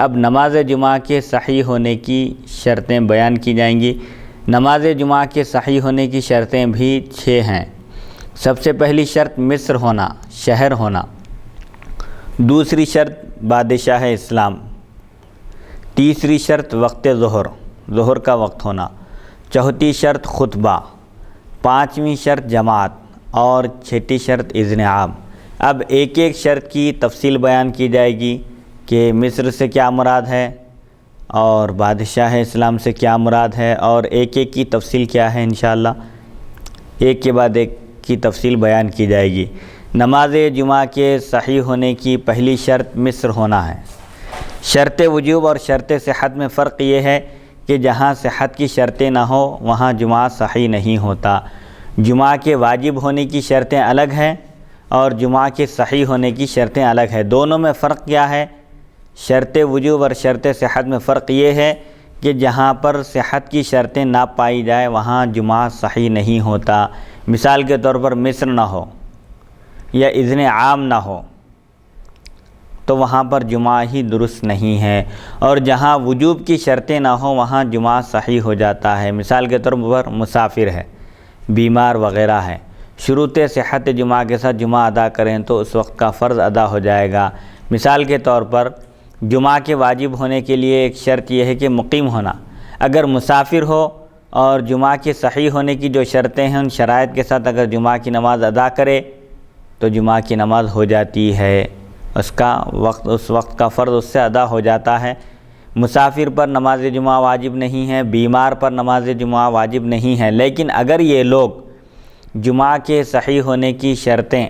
اب نماز جمعہ کے صحیح ہونے کی شرطیں بیان کی جائیں گی۔ نماز جمعہ کے صحیح ہونے کی شرطیں بھی 6 ہیں۔ سب سے پہلی شرط مصر ہونا، شہر ہونا۔ دوسری شرط بادشاہ اسلام۔ تیسری شرط وقت ظہر کا وقت ہونا۔ چوتھی شرط خطبہ۔ پانچویں شرط جماعت اور چھٹی شرط اذن عام۔ اب ایک ایک شرط کی تفصیل بیان کی جائے گی کہ مصر سے کیا مراد ہے اور بادشاہ اسلام سے کیا مراد ہے، اور ایک ایک کی تفصیل کیا ہے انشاءاللہ ایک کے بعد ایک کی تفصیل بیان کی جائے گی۔ نماز جمعہ کے صحیح ہونے کی پہلی شرط مصر ہونا ہے۔ شرط وجوب اور شرط صحت میں فرق یہ ہے کہ جہاں صحت کی شرطیں نہ ہو وہاں جمعہ صحیح نہیں ہوتا۔ جمعہ کے واجب ہونے کی شرطیں الگ ہیں اور جمعہ کے صحیح ہونے کی شرطیں الگ ہیں۔ دونوں میں فرق کیا ہے؟ شرط وجوب اور شرط صحت میں فرق یہ ہے کہ جہاں پر صحت کی شرطیں نہ پائی جائے وہاں جمعہ صحیح نہیں ہوتا۔ مثال کے طور پر مصر نہ ہو یا اذن عام نہ ہو تو وہاں پر جمعہ ہی درست نہیں ہے، اور جہاں وجوب کی شرطیں نہ ہوں وہاں جمعہ صحیح ہو جاتا ہے۔ مثال کے طور پر مسافر ہے، بیمار وغیرہ ہے، شروط صحت جمعہ کے ساتھ جمعہ ادا کریں تو اس وقت کا فرض ادا ہو جائے گا۔ مثال کے طور پر جمعہ کے واجب ہونے کے لیے ایک شرط یہ ہے کہ مقیم ہونا۔ اگر مسافر ہو اور جمعہ کے صحیح ہونے کی جو شرطیں ہیں ان شرائط کے ساتھ اگر جمعہ کی نماز ادا کرے تو جمعہ کی نماز ہو جاتی ہے، اس وقت کا فرض اس سے ادا ہو جاتا ہے۔ مسافر پر نماز جمعہ واجب نہیں ہے، بیمار پر نماز جمعہ واجب نہیں ہے، لیکن اگر یہ لوگ جمعہ کے صحیح ہونے کی شرطیں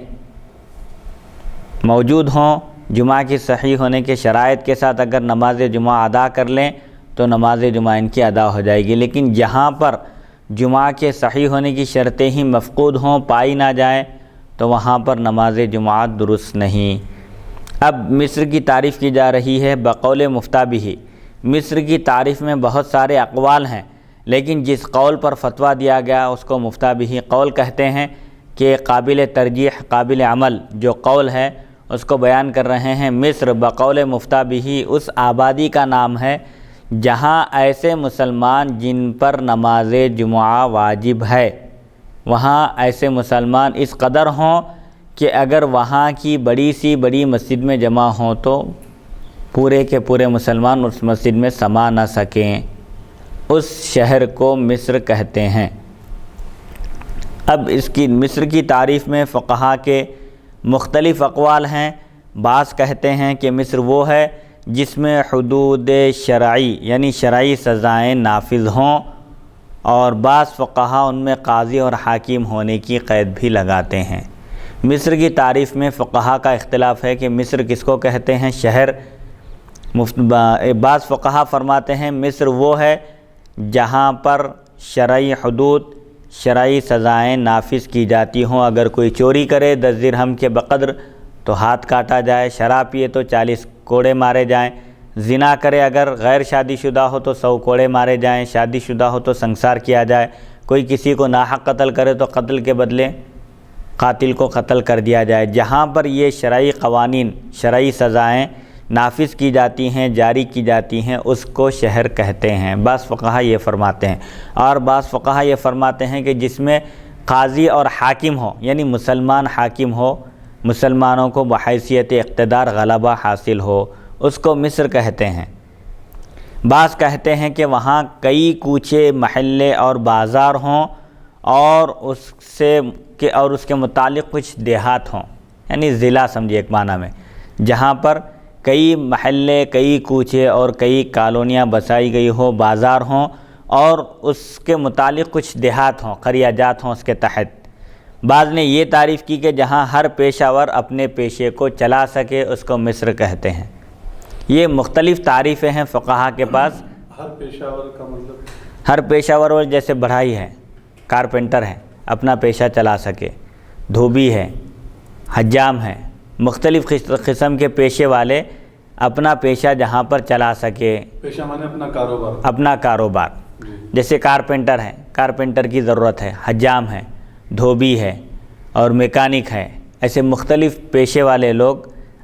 موجود ہوں، جمعہ کی صحیح ہونے کے شرائط کے ساتھ اگر نماز جمعہ ادا کر لیں تو نماز جمعہ ان کی ادا ہو جائے گی۔ لیکن جہاں پر جمعہ کے صحیح ہونے کی شرطیں ہی مفقود ہوں، پائی نہ جائیں تو وہاں پر نماز جمعہ درست نہیں۔ اب مصر کی تعریف کی جا رہی ہے بقول مفتیٰ بہ۔ مصر کی تعریف میں بہت سارے اقوال ہیں، لیکن جس قول پر فتویٰ دیا گیا اس کو مفتیٰ بہ قول کہتے ہیں کہ قابل ترجیح، قابل عمل جو قول ہے اس کو بیان کر رہے ہیں۔ مصر بقول مفتیٰ بہ اس آبادی کا نام ہے جہاں ایسے مسلمان جن پر نماز جمعہ واجب ہے، وہاں ایسے مسلمان اس قدر ہوں کہ اگر وہاں کی بڑی سی بڑی مسجد میں جمع ہوں تو پورے کے پورے مسلمان اس مسجد میں سما نہ سکیں۔ اس شہر کو مصر کہتے ہیں۔ اب مصر کی تعریف میں فقہا کے مختلف اقوال ہیں۔ بعض کہتے ہیں کہ مصر وہ ہے جس میں حدود شرعی یعنی شرعی سزائیں نافذ ہوں، اور بعض فقہا ان میں قاضی اور حاکم ہونے کی قید بھی لگاتے ہیں۔ مصر کی تعریف میں فقہا کا اختلاف ہے کہ مصر کس کو کہتے ہیں، شہر۔ بعض فقہا فرماتے ہیں مصر وہ ہے جہاں پر شرعی حدود، شرعی سزائیں نافذ کی جاتی ہوں۔ اگر کوئی چوری کرے 10 درہم کے بقدر تو ہاتھ کاٹا جائے، شراب پیے تو 40 کوڑے مارے جائیں، زنا کرے اگر غیر شادی شدہ ہو تو 100 کوڑے مارے جائیں، شادی شدہ ہو تو سنسار کیا جائے، کوئی کسی کو ناحق قتل کرے تو قتل کے بدلے قاتل کو قتل کر دیا جائے۔ جہاں پر یہ شرعی قوانین، شرعی سزائیں نافذ کی جاتی ہیں، جاری کی جاتی ہیں، اس کو شہر کہتے ہیں۔ بعض فقہا یہ فرماتے ہیں، اور بعض فقہا یہ فرماتے ہیں کہ جس میں قاضی اور حاکم ہو، یعنی مسلمان حاکم ہو، مسلمانوں کو بحیثیت اقتدار غلبہ حاصل ہو، اس کو مصر کہتے ہیں۔ بعض کہتے ہیں کہ وہاں کئی کوچے، محلے اور بازار ہوں اور اس کے متعلق کچھ دیہات ہوں، یعنی ضلع سمجھے ایک معنی میں، جہاں پر کئی محلے، کئی کوچے اور کئی کالونیاں بسائی گئی ہو، بازار ہوں، اور اس کے متعلق کچھ دیہات ہوں، قریہ جات ہوں اس کے تحت۔ بعض نے یہ تعریف کی کہ جہاں ہر پیشہ ور اپنے پیشے کو چلا سکے اس کو مصر کہتے ہیں۔ یہ مختلف تعریفیں ہیں فقہا کے پاس۔ ہر پیشہ ور کا مطلب؟ ہر پیشہ ور جیسے بڑھائی ہے، کارپینٹر ہے، اپنا پیشہ چلا سکے، دھوبی ہے، حجام ہے، مختلف قسم کے پیشے والے اپنا پیشہ جہاں پر چلا سکے۔ پیشہ مانے اپنا کاروبار؟ اپنا کاروبار۔ جیسے کارپینٹر ہے، کارپینٹر کی ضرورت ہے، حجام ہے، دھوبی ہے اور میکینک ہے، ایسے مختلف پیشے والے لوگ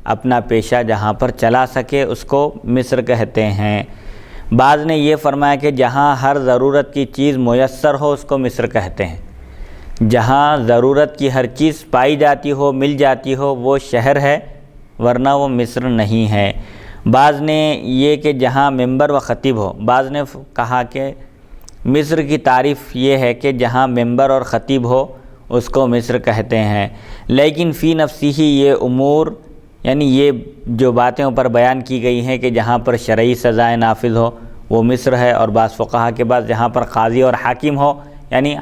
اپنا پیشہ جہاں پر چلا سکے اس کو مصر کہتے ہیں۔ بعض نے یہ فرمایا کہ جہاں ہر ضرورت کی چیز میسر ہو اس کو مصر کہتے ہیں۔ جہاں ضرورت کی ہر چیز پائی جاتی ہو، مل جاتی ہو، وہ شہر ہے، ورنہ وہ مصر نہیں ہے۔ بعض نے یہ کہ جہاں ممبر و خطیب ہو، بعض نے کہا کہ مصر کی تعریف یہ ہے کہ جہاں ممبر اور خطیب ہو اس کو مصر کہتے ہیں۔ لیکن فی نفسی ہی یہ امور، یعنی یہ جو باتیں اوپر بیان کی گئی ہیں کہ جہاں پر شرعی سزائیں نافذ ہو وہ مصر ہے، اور بعض فقہا کے بعد جہاں پر قاضی اور حاکم ہو، یعنی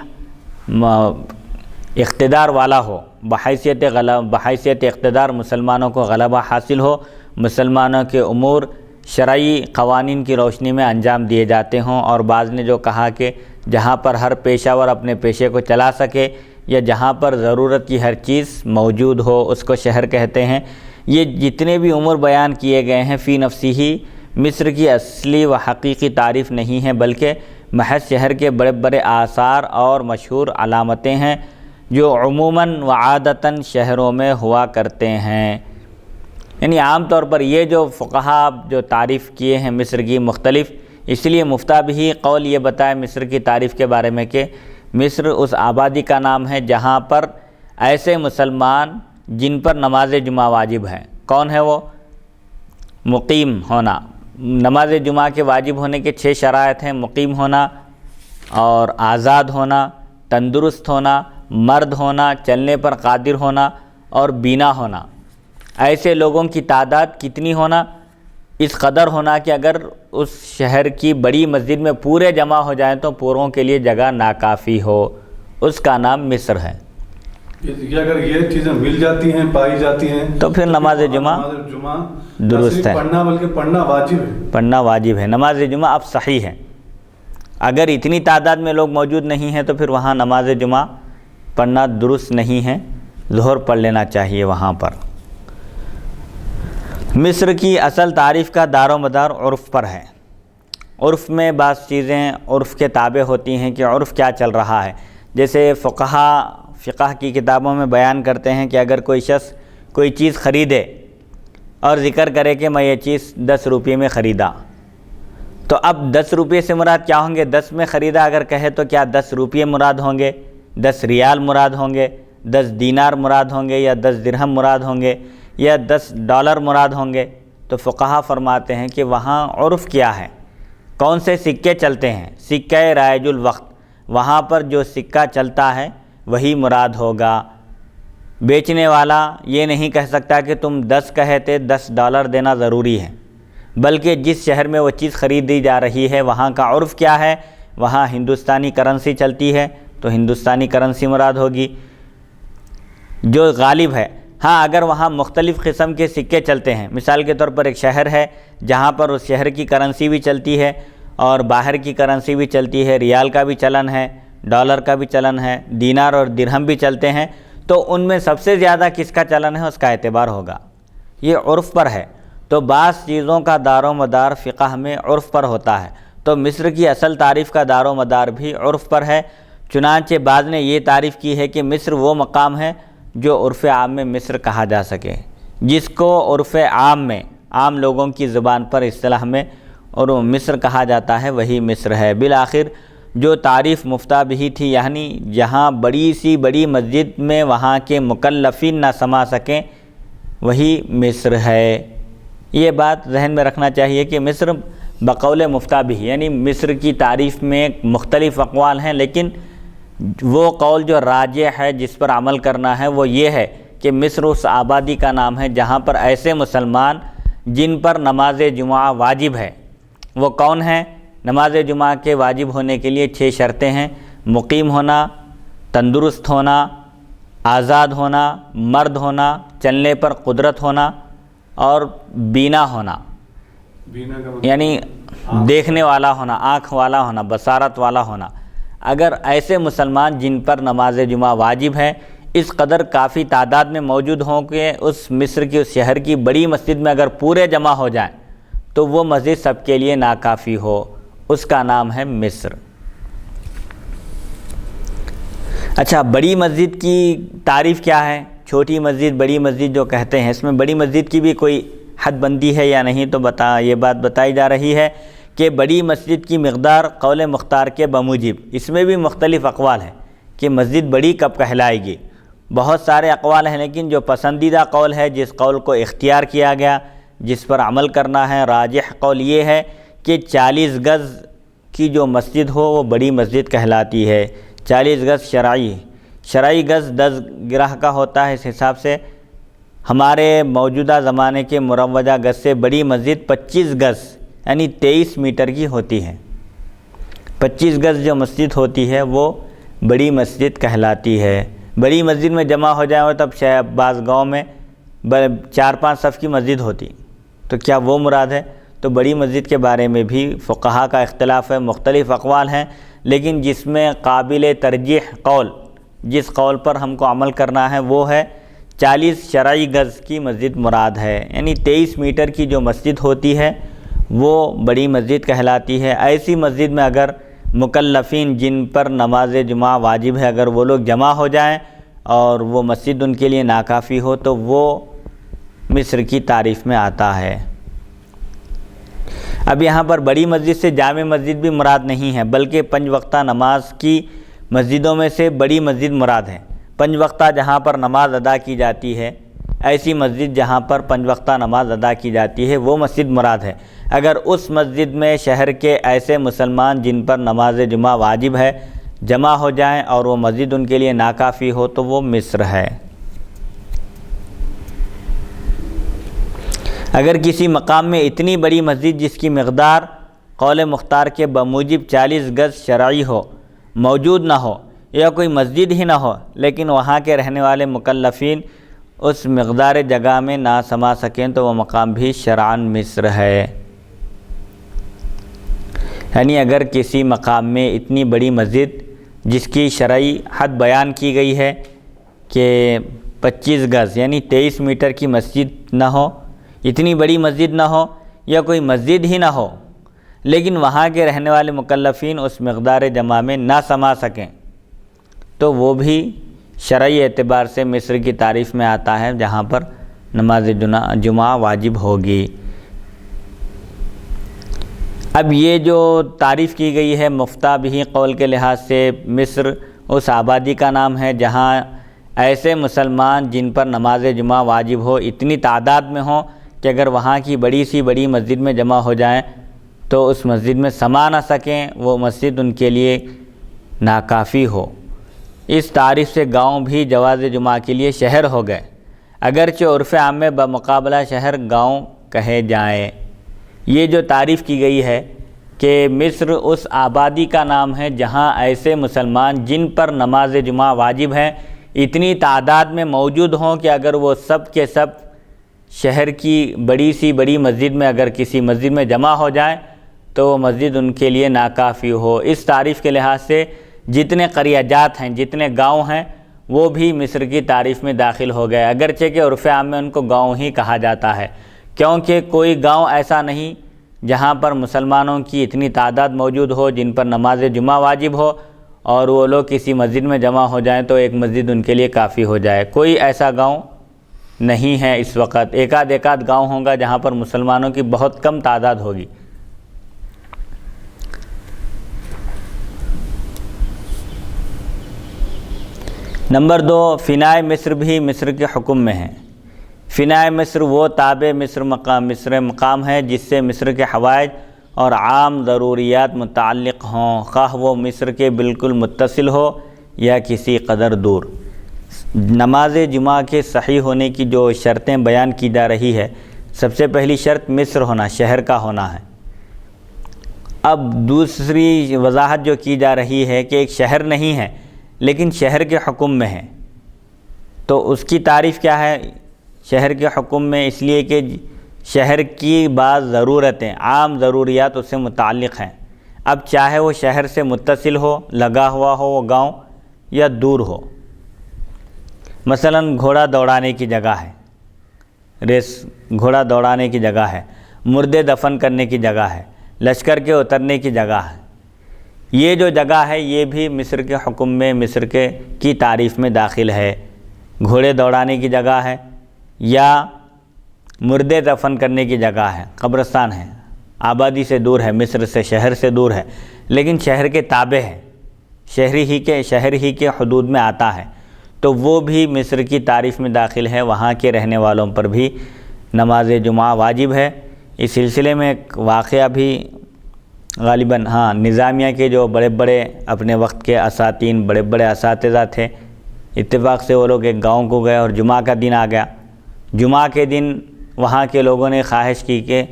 اقتدار والا ہو، بحیثیت اقتدار مسلمانوں کو غلبہ حاصل ہو، مسلمانوں کے امور شرعی قوانین کی روشنی میں انجام دیے جاتے ہوں۔ اور بعض نے جو کہا کہ جہاں پر ہر پیشہ ور اپنے پیشے کو چلا سکے یا جہاں پر ضرورت کی ہر چیز موجود ہو اس کو شہر کہتے ہیں۔ یہ جتنے بھی امور بیان کیے گئے ہیں فی نفسی ہی مصر کی اصلی و حقیقی تعریف نہیں ہیں، بلکہ محض شہر کے بڑے بڑے آثار اور مشہور علامتیں ہیں جو عموماً و عادتاً شہروں میں ہوا کرتے ہیں۔ یعنی عام طور پر یہ جو فقہا جو تعریف کیے ہیں مصر کی مختلف، اس لیے مفتیٰ بھی قول یہ بتائے مصر کی تعریف کے بارے میں کہ مصر اس آبادی کا نام ہے جہاں پر ایسے مسلمان جن پر نماز جمعہ واجب ہے۔ کون ہے وہ؟ مقیم ہونا۔ نماز جمعہ کے واجب ہونے کے 6 شرائط ہیں: مقیم ہونا اور آزاد ہونا، تندرست ہونا، مرد ہونا، چلنے پر قادر ہونا اور بینا ہونا۔ ایسے لوگوں کی تعداد کتنی ہونا؟ اس قدر ہونا کہ اگر اس شہر کی بڑی مسجد میں پورے جمع ہو جائیں تو پوروں کے لیے جگہ ناکافی ہو، اس کا نام مصر ہے۔ اگر یہ چیزیں مل جاتی ہیں، پائی جاتی ہیں تو پھر نماز جمعہ درست ہے، پڑھنا بلکہ پڑھنا واجب ہے، پڑھنا واجب ہے۔ نماز جمعہ اب صحیح ہے۔ اگر اتنی تعداد میں لوگ موجود نہیں ہیں تو پھر وہاں نماز جمعہ پڑھنا درست نہیں ہے، ظہر پڑھ لینا چاہیے وہاں پر۔ مصر کی اصل تعریف کا دار و مدار عرف پر ہے۔ عرف میں بعض چیزیں عرف کے تابع ہوتی ہیں کہ عرف کیا چل رہا ہے۔ جیسے فقہ کی کتابوں میں بیان کرتے ہیں کہ اگر کوئی شخص کوئی چیز خریدے اور ذکر کرے کہ میں یہ چیز 10 روپے میں خریدا، تو اب 10 روپے سے مراد کیا ہوں گے؟ 10 میں خریدا اگر کہے تو کیا 10 روپے مراد ہوں گے، 10 ریال مراد ہوں گے، 10 دینار مراد ہوں گے، یا 10 درہم مراد ہوں گے، یا 10 ڈالر مراد ہوں گے؟ تو فقہا فرماتے ہیں کہ وہاں عرف کیا ہے، کون سے سکے چلتے ہیں؟ سکہ رائج الوقت، وہاں پر جو سکہ چلتا ہے وہی مراد ہوگا۔ بیچنے والا یہ نہیں کہہ سکتا کہ تم 10 کہے تھے 10 ڈالر دینا ضروری ہے، بلکہ جس شہر میں وہ چیز خریدی جا رہی ہے وہاں کا عرف کیا ہے، وہاں ہندوستانی کرنسی چلتی ہے تو ہندوستانی کرنسی مراد ہوگی جو غالب ہے۔ ہاں اگر وہاں مختلف قسم کے سکے چلتے ہیں، مثال کے طور پر ایک شہر ہے جہاں پر اس شہر کی کرنسی بھی چلتی ہے اور باہر کی کرنسی بھی چلتی ہے، ریال کا بھی چلن ہے، ڈالر کا بھی چلن ہے، دینار اور درہم بھی چلتے ہیں، تو ان میں سب سے زیادہ کس کا چلن ہے اس کا اعتبار ہوگا۔ یہ عرف پر ہے۔ تو بعض چیزوں کا دار و مدار فقہ میں عرف پر ہوتا ہے، تو مصر کی اصل تعریف کا دار و مدار بھی عرف پر ہے۔ چنانچہ بعض نے یہ تعریف کی ہے کہ مصر وہ مقام ہے جو عرف عام میں مصر کہا جا سکے، جس کو عرف عام میں عام لوگوں کی زبان پر اصطلاح میں اور مصر کہا جاتا ہے وہی مصر ہے۔ بالآخر جو تعریف مفتیٰ بھی تھی، یعنی جہاں بڑی سی بڑی مسجد میں وہاں کے مکلفین نہ سما سکیں وہی مصر ہے۔ یہ بات ذہن میں رکھنا چاہیے کہ مصر بقول مفتیٰ بھی، یعنی مصر کی تعریف میں مختلف اقوال ہیں، لیکن وہ قول جو راجح ہے جس پر عمل کرنا ہے وہ یہ ہے کہ مصر اس آبادی کا نام ہے جہاں پر ایسے مسلمان جن پر نماز جمعہ واجب ہے۔ وہ کون ہیں؟ نماز جمعہ کے واجب ہونے کے لیے 6 شرطیں ہیں: مقیم ہونا، تندرست ہونا، آزاد ہونا، مرد ہونا، چلنے پر قدرت ہونا اور بینا ہونا، بینا کا مطلب یعنی دیکھنے والا ہونا، آنکھ والا ہونا، بصارت والا ہونا۔ اگر ایسے مسلمان جن پر نماز جمعہ واجب ہے اس قدر کافی تعداد میں موجود ہوں کہ اس مصر کی اس شہر کی بڑی مسجد میں اگر پورے جمع ہو جائیں تو وہ مسجد سب کے لیے ناکافی ہو، اس کا نام ہے مصر۔ اچھا، بڑی مسجد کی تعریف کیا ہے؟ چھوٹی مسجد بڑی مسجد جو کہتے ہیں، اس میں بڑی مسجد کی بھی کوئی حد بندی ہے یا نہیں، تو یہ بات بتائی جا رہی ہے کہ بڑی مسجد کی مقدار قول مختار کے بموجب، اس میں بھی مختلف اقوال ہیں کہ مسجد بڑی کب کہلائے گی۔ بہت سارے اقوال ہیں، لیکن جو پسندیدہ قول ہے، جس قول کو اختیار کیا گیا، جس پر عمل کرنا ہے، راجح قول یہ ہے کہ 40 گز کی جو مسجد ہو وہ بڑی مسجد کہلاتی ہے۔ 40 گز شرعی گز 10 گرہ کا ہوتا ہے، اس حساب سے ہمارے موجودہ زمانے کے مروجہ گز سے بڑی مسجد 25 گز یعنی 23 میٹر کی ہوتی ہے۔ 25 گز جو مسجد ہوتی ہے وہ بڑی مسجد کہلاتی ہے۔ بڑی مسجد میں جمع ہو جائے تب شاید بعض گاؤں میں 4-5 صف کی مسجد ہوتی، تو کیا وہ مراد ہے؟ تو بڑی مسجد کے بارے میں بھی فقہا کا اختلاف ہے، مختلف اقوال ہیں، لیکن جس میں قابل ترجیح قول، جس قول پر ہم کو عمل کرنا ہے وہ ہے 40 شرعی گز کی مسجد مراد ہے، یعنی 23 میٹر کی جو مسجد ہوتی ہے وہ بڑی مسجد کہلاتی ہے۔ ایسی مسجد میں اگر مکلفین جن پر نماز جمعہ واجب ہے، اگر وہ لوگ جمع ہو جائیں اور وہ مسجد ان کے لیے ناکافی ہو تو وہ مصر کی تعریف میں آتا ہے۔ اب یہاں پر بڑی مسجد سے جامع مسجد بھی مراد نہیں ہے، بلکہ 5 وقتہ نماز کی مسجدوں میں سے بڑی مسجد مراد ہے۔ 5 وقتہ جہاں پر نماز ادا کی جاتی ہے، ایسی مسجد جہاں پر 5 وقتہ نماز ادا کی جاتی ہے وہ مسجد مراد ہے۔ اگر اس مسجد میں شہر کے ایسے مسلمان جن پر نماز جمعہ واجب ہے جمع ہو جائیں اور وہ مسجد ان کے لیے ناکافی ہو تو وہ مصر ہے۔ اگر کسی مقام میں اتنی بڑی مسجد جس کی مقدار قول مختار کے بموجب 40 گز شرعی ہو موجود نہ ہو، یا کوئی مسجد ہی نہ ہو، لیکن وہاں کے رہنے والے مکلفین اس مقدار جگہ میں نہ سما سکیں تو وہ مقام بھی شرعاً مصر ہے۔ یعنی اگر کسی مقام میں اتنی بڑی مسجد جس کی شرعی حد بیان کی گئی ہے کہ 25 گز یعنی 23 میٹر کی مسجد نہ ہو، اتنی بڑی مسجد نہ ہو یا کوئی مسجد ہی نہ ہو، لیکن وہاں کے رہنے والے مکلفین اس مقدار جمع میں نہ سما سکیں تو وہ بھی شرعی اعتبار سے مصر کی تعریف میں آتا ہے، جہاں پر نماز جمعہ واجب ہوگی۔ اب یہ جو تعریف کی گئی ہے مفتہ بھی قول کے لحاظ سے، مصر اس آبادی کا نام ہے جہاں ایسے مسلمان جن پر نماز جمعہ واجب ہو اتنی تعداد میں ہوں کہ اگر وہاں کی بڑی سی بڑی مسجد میں جمع ہو جائیں تو اس مسجد میں سما نہ سکیں، وہ مسجد ان کے لیے ناکافی ہو۔ اس تعریف سے گاؤں بھی جواز جمعہ کے لیے شہر ہو گئے، اگرچہ عرف عام میں بمقابلہ شہر گاؤں کہے جائیں۔ یہ جو تعریف کی گئی ہے کہ مصر اس آبادی کا نام ہے جہاں ایسے مسلمان جن پر نماز جمعہ واجب ہے اتنی تعداد میں موجود ہوں کہ اگر وہ سب کے سب شہر کی بڑی سی بڑی مسجد میں اگر کسی مسجد میں جمع ہو جائیں تو وہ مسجد ان کے لیے ناکافی ہو۔ اس تعریف کے لحاظ سے جتنے قریہ جات ہیں، جتنے گاؤں ہیں، وہ بھی مصر کی تعریف میں داخل ہو گئے، اگرچہ کہ عرف عام میں ان کو گاؤں ہی کہا جاتا ہے، کیونکہ کوئی گاؤں ایسا نہیں جہاں پر مسلمانوں کی اتنی تعداد موجود ہو جن پر نماز جمعہ واجب ہو اور وہ لوگ کسی مسجد میں جمع ہو جائیں تو ایک مسجد ان کے لیے کافی ہو جائے۔ کوئی ایسا گاؤں نہیں ہے اس وقت، ایک آدھ گاؤں ہوگا جہاں پر مسلمانوں کی بہت کم تعداد ہوگی۔ نمبر 2، فنائے مصر بھی مصر کے حکم میں ہے۔ فنائے مصر وہ تابع مصر مقام ہے جس سے مصر کے حوائج اور عام ضروریات متعلق ہوں، خواہ وہ مصر کے بالکل متصل ہو یا کسی قدر دور۔ نماز جمعہ کے صحیح ہونے کی جو شرطیں بیان کی جا رہی ہے، سب سے پہلی شرط مصر ہونا، شہر کا ہونا ہے۔ اب دوسری وضاحت جو کی جا رہی ہے کہ ایک شہر نہیں ہے لیکن شہر کے حکم میں ہے، تو اس کی تعریف کیا ہے؟ شہر کے حکم میں اس لیے کہ شہر کی بعض ضرورتیں، عام ضروریات اس سے متعلق ہیں۔ اب چاہے وہ شہر سے متصل ہو، لگا ہوا ہو وہ گاؤں، یا دور ہو۔ مثلا گھوڑا دوڑانے کی جگہ ہے، گھوڑا دوڑانے کی جگہ ہے، مردے دفن کرنے کی جگہ ہے، لشکر کے اترنے کی جگہ ہے، یہ جو جگہ ہے یہ بھی مصر کے حکم میں، مصر کی تعریف میں داخل ہے۔ گھوڑے دوڑانے کی جگہ ہے یا مردے دفن کرنے کی جگہ ہے، قبرستان ہے، آبادی سے دور ہے، مصر سے، شہر سے دور ہے، لیکن شہر کے تابع ہے، شہر ہی کے حدود میں آتا ہے، تو وہ بھی مصر کی تعریف میں داخل ہے، وہاں کے رہنے والوں پر بھی نماز جمعہ واجب ہے۔ اس سلسلے میں ایک واقعہ بھی غالباً نظامیہ کے جو بڑے بڑے اپنے وقت کے اساتین، بڑے بڑے اساتذہ تھے، اتفاق سے وہ لوگ ایک گاؤں کو گئے اور جمعہ کا دن آ گیا۔ جمعہ کے دن وہاں کے لوگوں نے خواہش کی کہ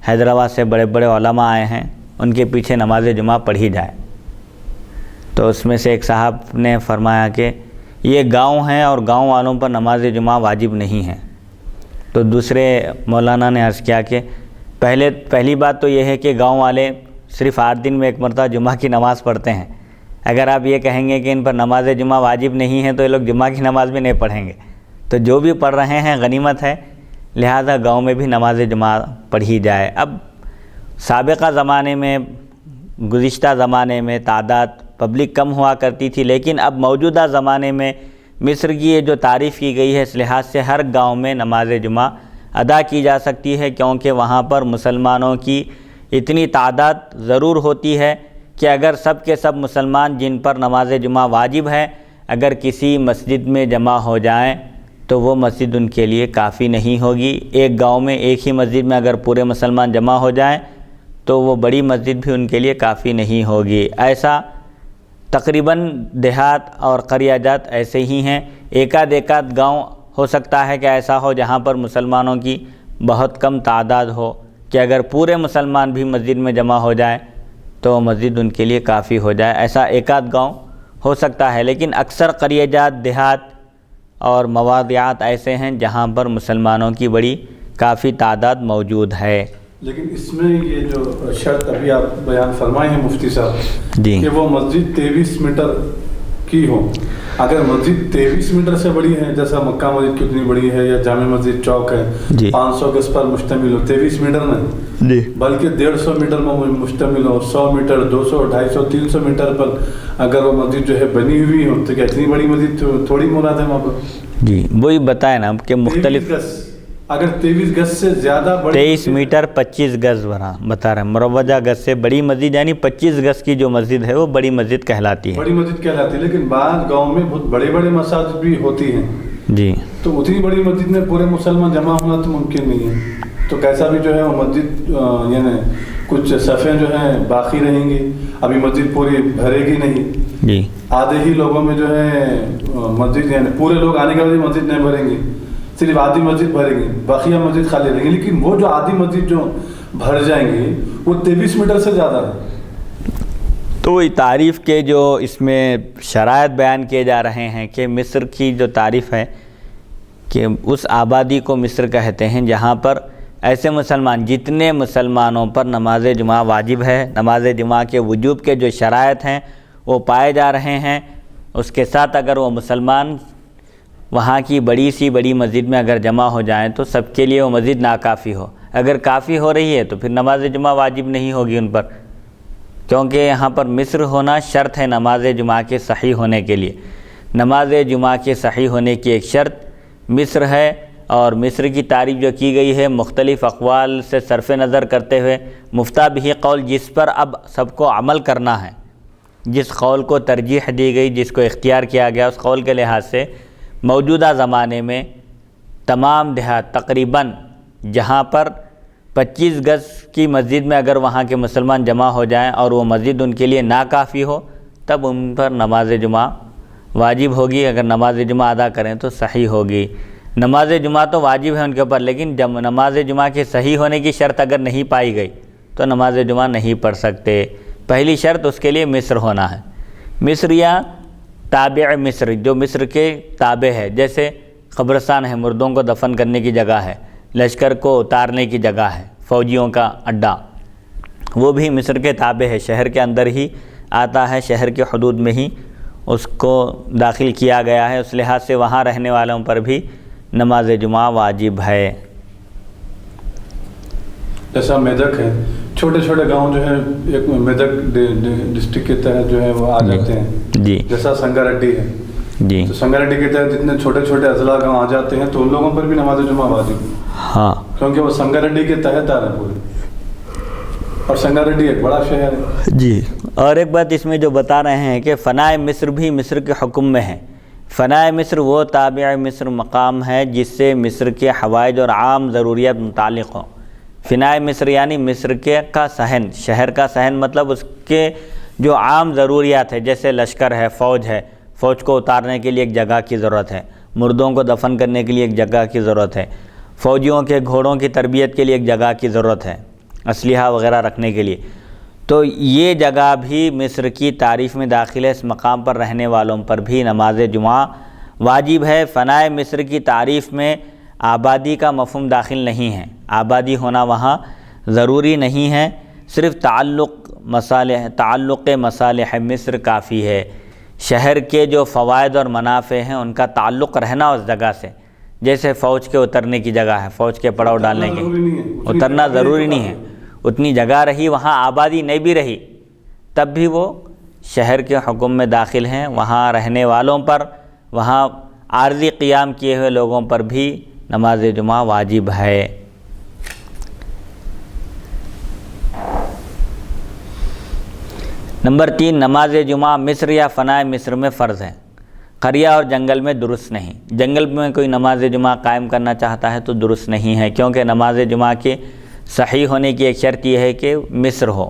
حیدرآباد سے بڑے بڑے علماء آئے ہیں، ان کے پیچھے نماز جمعہ پڑھی جائے۔ تو اس میں سے ایک صاحب نے فرمایا کہ یہ گاؤں ہیں اور گاؤں والوں پر نماز جمعہ واجب نہیں ہے۔ تو دوسرے مولانا نے عرض کیا کہ پہلی بات تو یہ ہے کہ گاؤں والے صرف 8 دن میں ایک مرتبہ جمعہ کی نماز پڑھتے ہیں، اگر آپ یہ کہیں گے کہ ان پر نماز جمعہ واجب نہیں ہے تو یہ لوگ جمعہ کی نماز بھی نہیں پڑھیں گے۔ تو جو بھی پڑھ رہے ہیں غنیمت ہے، لہذا گاؤں میں بھی نماز جمعہ پڑھی جائے۔ اب سابقہ زمانے میں، گزشتہ زمانے میں تعداد پبلک کم ہوا کرتی تھی، لیکن اب موجودہ زمانے میں مصر کی یہ جو تعریف کی گئی ہے، اس لحاظ سے ہر گاؤں میں نماز جمعہ ادا کی جا سکتی ہے، کیونکہ وہاں پر مسلمانوں کی اتنی تعداد ضرور ہوتی ہے کہ اگر سب کے سب مسلمان جن پر نماز جمعہ واجب ہے اگر کسی مسجد میں جمع ہو جائیں تو وہ مسجد ان کے لیے کافی نہیں ہوگی۔ ایک گاؤں میں ایک ہی مسجد میں اگر پورے مسلمان جمع ہو جائیں تو وہ بڑی مسجد بھی ان کے لیے کافی نہیں ہوگی۔ ایسا تقریباً دیہات اور قریہ جات ایسے ہی ہیں، ایک آدھ گاؤں ہو سکتا ہے کہ ایسا ہو جہاں پر مسلمانوں کی بہت کم تعداد ہو کہ اگر پورے مسلمان بھی مسجد میں جمع ہو جائیں تو مسجد ان کے لیے کافی ہو جائے، ایسا ایک آدھ گاؤں ہو سکتا ہے، لیکن اکثر قریہ جات، دیہات اور مواضعات ایسے ہیں جہاں پر مسلمانوں کی بڑی کافی تعداد موجود ہے۔ لیکن اس میں یہ جو شرط ابھی آپ بیان فرمائے ہیں مفتی صاحب جی، کہ وہ مسجد 23 میٹر کی ہو، اگر مسجد 23 میٹر سے بڑی ہے، جیسا مکہ مسجد کتنی بڑی ہے یا جامع مسجد چوک ہے، جی، 500 گز پر مشتمل ہو، 23 میٹر نہیں جی، بلکہ 150 میٹر میں مشتمل ہو، 100 میٹر، 200، 250، 300 میٹر پر اگر وہ مسجد جو ہے بنی ہوئی ہو تو کیا اتنی بڑی مسجد تھوڑی مراد ہے وہاں پر؟ جی، وہی بتائے نا کہ مختلف 23 گز، اگر 23 گز سے زیادہ بڑی 23 میٹر 25 گز بتا رہے ہیں، مروجہ گز سے بڑی مسجد یعنی 25 گز کی جو مسجد ہے وہ بڑی مسجد کہلاتی ہے۔ بڑی مسجد کہلاتی ہے، لیکن بعض گاؤں میں بہت بڑے بڑے مساجد بھی ہوتی ہیں، جی، تو اتنی بڑی مسجد میں پورے مسلمان جمع ہونا تو ممکن نہیں ہے، تو کیسا بھی جو ہے وہ مسجد یعنی کچھ صفیں جو ہیں باقی رہیں گی، ابھی مسجد پوری بھرے گی نہیں، جی، آدھے ہی لوگوں میں جو ہے مسجد یعنی پورے لوگ آنے کے بعد مسجد نہیں بھریں گی، صرف آدھی مسجد بھرے گی، بقیہ مسجد خالی رہیں گی، لیکن وہ جو آدھی مسجد جو بھر جائیں گی وہ 23 میٹر سے زیادہ ہے۔ تو وہی تعریف کے جو اس میں شرائط بیان کیے جا رہے ہیں کہ مصر کی جو تعریف ہے کہ اس آبادی کو مصر کہتے ہیں جہاں پر ایسے مسلمان، جتنے مسلمانوں پر نماز جمعہ واجب ہے، نماز جمعہ کے وجوب کے جو شرائط ہیں وہ پائے جا رہے ہیں، اس کے ساتھ اگر وہ مسلمان وہاں کی بڑی سی بڑی مسجد میں اگر جمع ہو جائیں تو سب کے لیے وہ مسجد ناکافی ہو، اگر کافی ہو رہی ہے تو پھر نماز جمعہ واجب نہیں ہوگی ان پر، کیونکہ یہاں پر مصر ہونا شرط ہے نماز جمعہ کے صحیح ہونے کے لیے۔ نماز جمعہ کے صحیح ہونے کی ایک شرط مصر ہے، اور مصر کی تعریف جو کی گئی ہے مختلف اقوال سے صرف نظر کرتے ہوئے مفتہ بھی قول جس پر اب سب کو عمل کرنا ہے، جس قول کو ترجیح دی گئی، جس کو اختیار کیا گیا، اس قول کے لحاظ سے موجودہ زمانے میں تمام دیہات تقریباً جہاں پر 25 گز کی مسجد میں اگر وہاں کے مسلمان جمع ہو جائیں اور وہ مسجد ان کے لیے ناکافی ہو تب ان پر نماز جمعہ واجب ہوگی، اگر نماز جمعہ ادا کریں تو صحیح ہوگی۔ نماز جمعہ تو واجب ہے ان کے اوپر، لیکن جب نماز جمعہ کے صحیح ہونے کی شرط اگر نہیں پائی گئی تو نماز جمعہ نہیں پڑھ سکتے۔ پہلی شرط اس کے لیے مصر ہونا ہے، مصر یا تابع مصر، جو مصر کے تابع ہے، جیسے قبرستان ہے، مردوں کو دفن کرنے کی جگہ ہے، لشکر کو اتارنے کی جگہ ہے، فوجیوں کا اڈا، وہ بھی مصر کے تابع ہے، شہر کے اندر ہی آتا ہے، شہر کے حدود میں ہی اس کو داخل کیا گیا ہے، اس لحاظ سے وہاں رہنے والوں پر بھی نماز جمعہ واجب ہے۔ جیسا میدک ہے، چھوٹے چھوٹے گاؤں جو ہے ایک میدک ڈسٹرکٹ کے تحت جو ہے وہ آ جاتے ہیں، جی، جیسا سنگا ریڈی ہے، جی تو سنگاریڈی کے تحت جتنے چھوٹے چھوٹے اضلاع گاؤں آ جاتے ہیں تو ان لوگوں پر بھی نماز جمعہ واجب ہے، ہاں کیونکہ وہ سنگاریڈی کے تحت آ رہے ہیں پورے، اور سنگاریڈی ایک بڑا شہر ہے۔ جی، اور ایک بات اس میں جو بتا رہے ہیں کہ فنائے مصر بھی مصر کے حکم میں ہے۔ فنائے مصر وہ تابع مصر مقام ہے جس سے مصر کے حوائج اور عام ضروریات متعلق ہوں۔ فنائے مصر یعنی مصر کے کا صحن، شہر کا صحن مطلب اس کے جو عام ضروریات ہے، جیسے لشکر ہے، فوج کو اتارنے کے لیے ایک جگہ کی ضرورت ہے، مردوں کو دفن کرنے کے لیے ایک جگہ کی ضرورت ہے، فوجیوں کے گھوڑوں کی تربیت کے لیے ایک جگہ کی ضرورت ہے، اسلحہ وغیرہ رکھنے کے لیے۔ تو یہ جگہ بھی مصر کی تعریف میں داخل ہے۔ اس مقام پر رہنے والوں پر بھی نماز جمعہ واجب ہے۔ فنائے مصر کی تعریف میں آبادی کا مفہوم داخل نہیں ہے، آبادی ہونا وہاں ضروری نہیں ہے، صرف تعلق مصالح مصر کافی ہے۔ شہر کے جو فوائد اور منافع ہیں ان کا تعلق رہنا اس جگہ سے، جیسے فوج کے اترنے کی جگہ ہے، فوج کے پڑاؤ ڈالنے کی، اترنا ضروری نہیں ہے، اتنی جگہ رہی، وہاں آبادی نہیں بھی رہی تب بھی وہ شہر کے حکم میں داخل ہیں۔ وہاں رہنے والوں پر، وہاں عارضی قیام کیے ہوئے لوگوں پر بھی نماز جمعہ واجب ہے۔ نمبر 3، نماز جمعہ مصر یا فنائے مصر میں فرض ہے، قریہ اور جنگل میں درست نہیں۔ جنگل میں کوئی نماز جمعہ قائم کرنا چاہتا ہے تو درست نہیں ہے، کیونکہ نماز جمعہ کے صحیح ہونے کی ایک شرط یہ ہے کہ مصر ہو،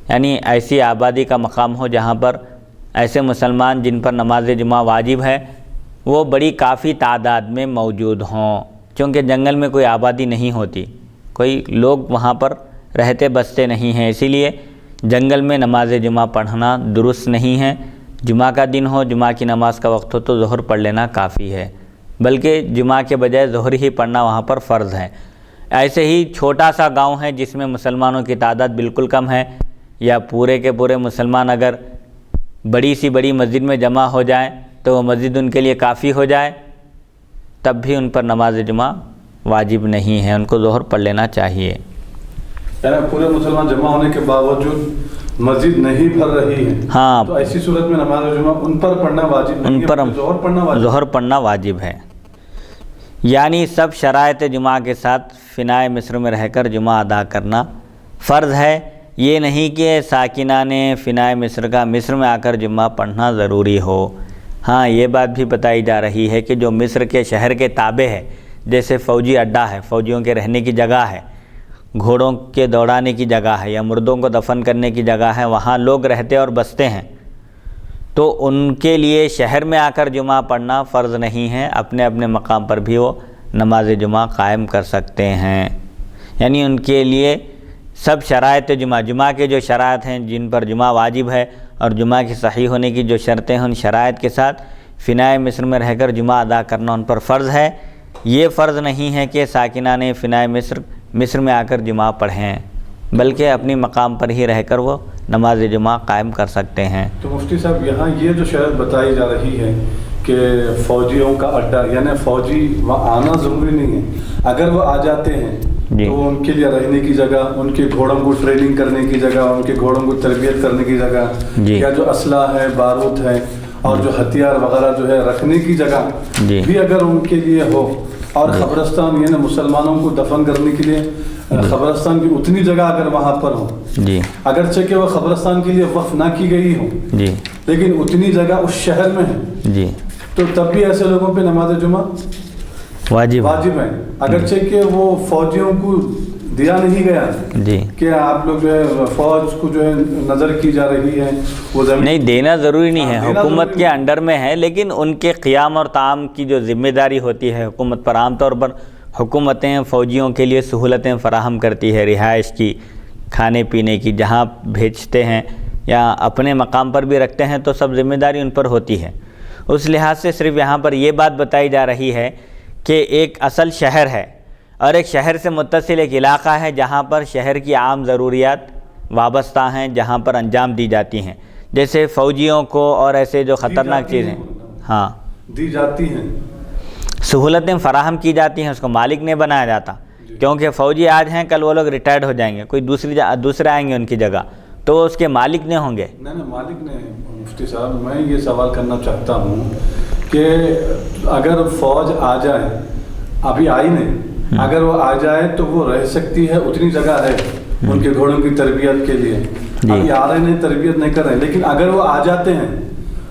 یعنی ایسی آبادی کا مقام ہو جہاں پر ایسے مسلمان جن پر نماز جمعہ واجب ہے وہ بڑی کافی تعداد میں موجود ہوں، کیونکہ جنگل میں کوئی آبادی نہیں ہوتی، کوئی لوگ وہاں پر رہتے بستے نہیں ہیں، اسی لیے جنگل میں نماز جمعہ پڑھنا درست نہیں ہے۔ جمعہ کا دن ہو، جمعہ کی نماز کا وقت ہو تو ظہر پڑھ لینا کافی ہے، بلکہ جمعہ کے بجائے ظہر ہی پڑھنا وہاں پر فرض ہے۔ ایسے ہی چھوٹا سا گاؤں ہے جس میں مسلمانوں کی تعداد بالکل کم ہے، یا پورے کے پورے مسلمان اگر بڑی سی بڑی مسجد میں جمع ہو جائیں تو وہ مسجد ان کے لیے کافی ہو جائے، تب بھی ان پر نماز جمعہ واجب نہیں ہے، ان کو ظہر پڑھ لینا چاہیے۔ یعنی پورے مسلمان جمع ہونے کے باوجود مسجد نہیں بھر رہی ہے، ہاں، تو ایسی صورت میں نماز جمعہ ان پر پڑھنا واجب نہیں ہے، ان پر ظہر پڑھنا واجب ہے۔ ظہر پڑھنا واجب ہے، یعنی سب شرائط جمعہ کے ساتھ فنائے مصر میں رہ کر جمعہ ادا کرنا فرض ہے، یہ نہیں کہ ساکنان فنائے مصر کا مصر میں آ کر جمعہ پڑھنا ضروری ہو۔ ہاں، یہ بات بھی بتائی جا رہی ہے کہ جو مصر کے شہر کے تابع ہے، جیسے فوجی اڈہ ہے، فوجیوں کے رہنے کی جگہ ہے، گھوڑوں کے دوڑانے کی جگہ ہے، یا مردوں کو دفن کرنے کی جگہ ہے، وہاں لوگ رہتے اور بستے ہیں، تو ان کے لیے شہر میں آ کر جمعہ پڑھنا فرض نہیں ہے، اپنے اپنے مقام پر بھی وہ نماز جمعہ قائم کر سکتے ہیں۔ یعنی ان کے لیے سب شرائط جمعہ کے جو شرائط ہیں جن پر جمعہ واجب ہے اور جمعہ کی صحیح ہونے کی جو شرطیں ہیں، ان شرائط کے ساتھ فنائے مصر میں رہ کر جمعہ ادا کرنا ان پر فرض ہے۔ یہ فرض نہیں ہے کہ ساکنان فنائے مصر میں آ کر جمعہ پڑھیں، بلکہ اپنی مقام پر ہی رہ کر وہ نماز جمعہ قائم کر سکتے ہیں۔ تو مفتی صاحب، یہاں یہ جو شرط بتائی جا رہی ہے کہ فوجیوں کا اڈہ، یعنی فوجی وہاں آنا ضروری نہیں ہے، اگر وہ آ جاتے ہیں جی، تو ان کے لیے رہنے کی جگہ، ان کے گھوڑوں کو ٹریننگ کرنے کی جگہ، ان کے گھوڑوں کو تربیت کرنے کی جگہ، جی، یا جو اسلحہ ہے، بارود ہے اور جو ہتھیار وغیرہ جو ہے رکھنے کی جگہ جی، بھی اگر ان کے لیے ہو، اور قبرستان یعنی مسلمانوں کو دفن کرنے کے لیے قبرستان کی اتنی جگہ اگر وہاں پر ہو، جی، اگرچہ کہ وہ قبرستان کے لیے وقف نہ کی گئی ہو، جی، لیکن اتنی جگہ اس شہر میں ہے، جی، تو تب بھی ایسے لوگوں پہ نماز جمعہ واجب ہے، اگرچہ کہ وہ فوجیوں کو دیا نہیں گیا جی، کہ آپ لوگ جو ہے فوج کو جو ہے نظر کی جا رہی ہے، وہ نہیں دینا ضروری نہیں ہے، حکومت کے انڈر میں ہے، لیکن ان کے قیام اور طعام کی جو ذمہ داری ہوتی ہے حکومت پر، عام طور پر حکومتیں فوجیوں کے لیے سہولتیں فراہم کرتی ہے، رہائش کی، کھانے پینے کی، جہاں بھیجتے ہیں یا اپنے مقام پر بھی رکھتے ہیں تو سب ذمہ داری ان پر ہوتی ہے۔ اس لحاظ سے صرف یہاں پر یہ بات بتائی جا رہی ہے کہ ایک اصل شہر ہے اور ایک شہر سے متصل ایک علاقہ ہے جہاں پر شہر کی عام ضروریات وابستہ ہیں، جہاں پر انجام دی جاتی ہیں، جیسے فوجیوں کو اور ایسے جو خطرناک چیزیں ہاں دی جاتی ہیں، سہولتیں فراہم کی جاتی ہیں، اس کو مالک نہیں بنایا جاتا، کیونکہ فوجی آج ہیں کل وہ لوگ ریٹائرڈ ہو جائیں گے، کوئی دوسرے آئیں گے ان کی جگہ، تو وہ اس کے مالک نہیں ہوں گے۔ نہیں مالک نے، مفتی صاحب میں یہ سوال کرنا چاہتا ہوں کہ اگر فوج آ جائے، ابھی آئی نہیں، اگر وہ آ جائے تو وہ رہ سکتی ہے، اتنی جگہ ہے ان کے گھوڑوں کی تربیت کے لیے. ابھی آ رہے نہیں، تربیت نہیں کر رہے، لیکن اگر وہ آ جاتے ہیں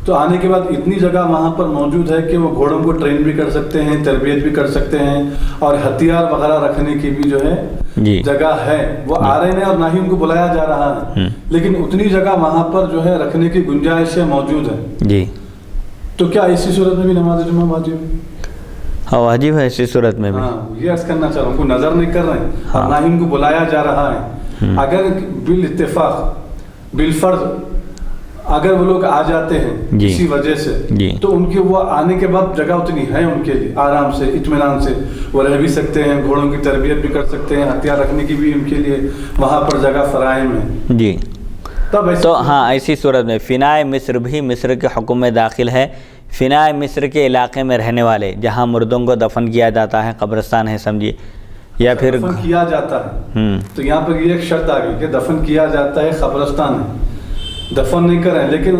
تو آنے کے بعد اتنی جگہ وہاں پر موجود ہے کہ وہ گھوڑوں کو ٹرین بھی کر سکتے ہیں، تربیت بھی کر سکتے ہیں، اور ہتھیار وغیرہ رکھنے کی بھی جو ہے جگہ ہے. وہ آ رہے ہیں اور نہ ہی ان کو بلایا جا رہا ہے، لیکن اتنی جگہ وہاں پر جو ہے رکھنے کی گنجائشیں موجود ہے. جی تو کیا اسی صورت میں بھی نماز جمعہ واجب ہے؟ ہاں واجب ہے اسی صورت میں بھی. یہ عرض کرنا چاہ رہا ہوں، کو نظر نہیں کر رہے ہیں اور نہ ہی ان کو بلایا جا رہا ہے. اگر بالاتفاق بالفرض اگر وہ لوگ آ جاتے ہیں کسی وجہ سے، تو ان کے وہ آنے کے بعد جگہ اتنی ہے ان کے لیے، آرام سے اطمینان سے وہ رہ بھی سکتے ہیں، گھوڑوں کی تربیت بھی کر سکتے ہیں، ہتھیار رکھنے کی بھی ان کے لیے وہاں پر جگہ فراہم ہے. جی تو ہاں ایسی صورت میں فنائے مصر بھی مصر کے حکم میں داخل ہے. فنائے مصر کے علاقے میں رہنے والے، جہاں مردوں کو دفن کیا جاتا ہے، قبرستان ہے سمجھیے، یا پھر دفن کیا جاتا ہے، تو یہاں پر یہ ایک شرط آ گئی کہ دفن کیا جاتا ہے، قبرستان ہے، دفن نہیں کریں، لیکن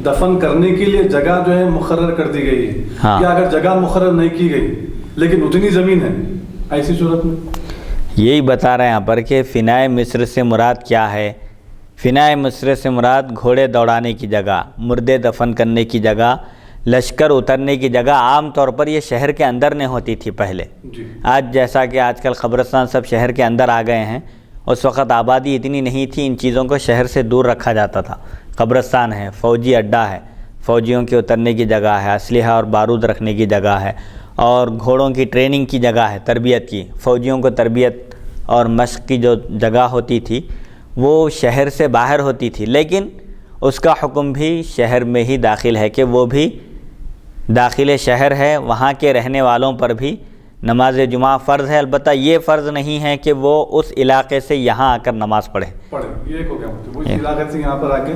دفن کرنے کے لیے جگہ جو ہے مقرر کر دی گئی ہے. یا اگر جگہ مقرر نہیں کی گئی لیکن اتنی زمین ہے، ایسی صورت میں یہی بتا رہے ہیں یہاں پر کہ فنائے مصر سے مراد کیا ہے. فنائے مصر سے مراد گھوڑے دوڑانے کی جگہ، مردے دفن کرنے کی جگہ، لشکر اترنے کی جگہ. عام طور پر یہ شہر کے اندر نہیں ہوتی تھی پہلے. آج جیسا کہ آج کل قبرستان سب شہر کے اندر آ گئے ہیں، اس وقت آبادی اتنی نہیں تھی، ان چیزوں کو شہر سے دور رکھا جاتا تھا. قبرستان ہے، فوجی اڈہ ہے، فوجیوں کے اترنے کی جگہ ہے، اسلحہ اور بارود رکھنے کی جگہ ہے، اور گھوڑوں کی ٹریننگ کی جگہ ہے، تربیت کی. فوجیوں کو تربیت اور مشق کی جو جگہ ہوتی تھی وہ شہر سے باہر ہوتی تھی، لیکن اس کا حکم بھی شہر میں ہی داخل ہے کہ وہ بھی داخل شہر ہے. وہاں کے رہنے والوں پر بھی نماز جمعہ فرض ہے. البتہ یہ فرض نہیں ہے کہ وہ اس علاقے سے یہاں آ کر نماز پڑھے. یہ ایک ہو گیا، وہ اس علاقے سے یہاں پر آ کے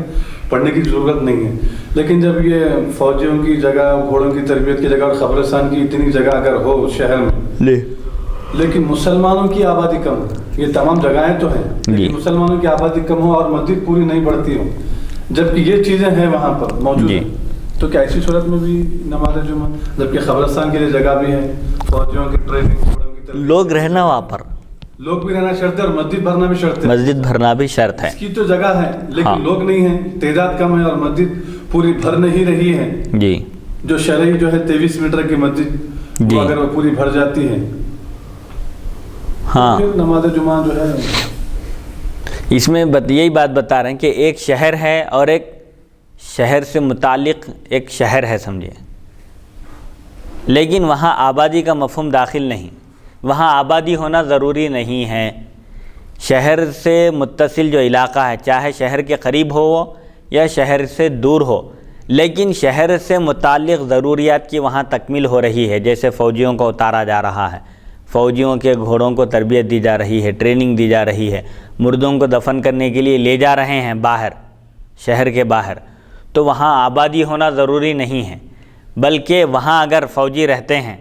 پڑھنے کی ضرورت نہیں ہے. لیکن جب یہ فوجیوں کی جگہ، گھوڑوں کی تربیت کی جگہ اور قبرستان کی اتنی جگہ اگر ہو شہر میں، لیکن مسلمانوں کی آبادی کم ہے، یہ تمام جگہیں تو ہیں لیکن مسلمانوں کی آبادی کم ہو اور مسجد پوری نہیں بڑھتی ہو، جبکہ یہ چیزیں ہیں وہاں پر موجود ہیں، تو کیا ایسی صورت میں بھی نماز جمعہ، جبکہ قبرستان کے لیے جگہ بھی ہے، فوجیوں کی ٹریننگ، لوگ رہنا وہاں پر، لوگ بھی رہنا شرط ہے اور مسجد بھرنا بھی شرط ہے. مسجد بھرنا بھی شرط ہے. اس کی تو جگہ ہے لیکن لوگ نہیں ہیں، تعداد کم ہے اور مسجد پوری بھر نہیں رہی ہے. جی جو شرعی جو ہے 23 میٹر کی مسجد، اگر وہ پوری بھر جاتی ہے، ہاں، پھر نماز جمعہ جو ہے اس میں یہی بات بتا رہے ہیں کہ ایک شہر ہے اور ایک شہر سے متعلق ایک شہر ہے سمجھے، لیکن وہاں آبادی کا مفہوم داخل نہیں. وہاں آبادی ہونا ضروری نہیں ہے. شہر سے متصل جو علاقہ ہے، چاہے شہر کے قریب ہو وہ یا شہر سے دور ہو، لیکن شہر سے متعلق ضروریات کی وہاں تکمیل ہو رہی ہے. جیسے فوجیوں کو اتارا جا رہا ہے، فوجیوں کے گھوڑوں کو تربیت دی جا رہی ہے، ٹریننگ دی جا رہی ہے، مردوں کو دفن کرنے کے لیے لے جا رہے ہیں باہر، شہر کے باہر، تو وہاں آبادی ہونا ضروری نہیں ہے. بلکہ وہاں اگر فوجی رہتے ہیں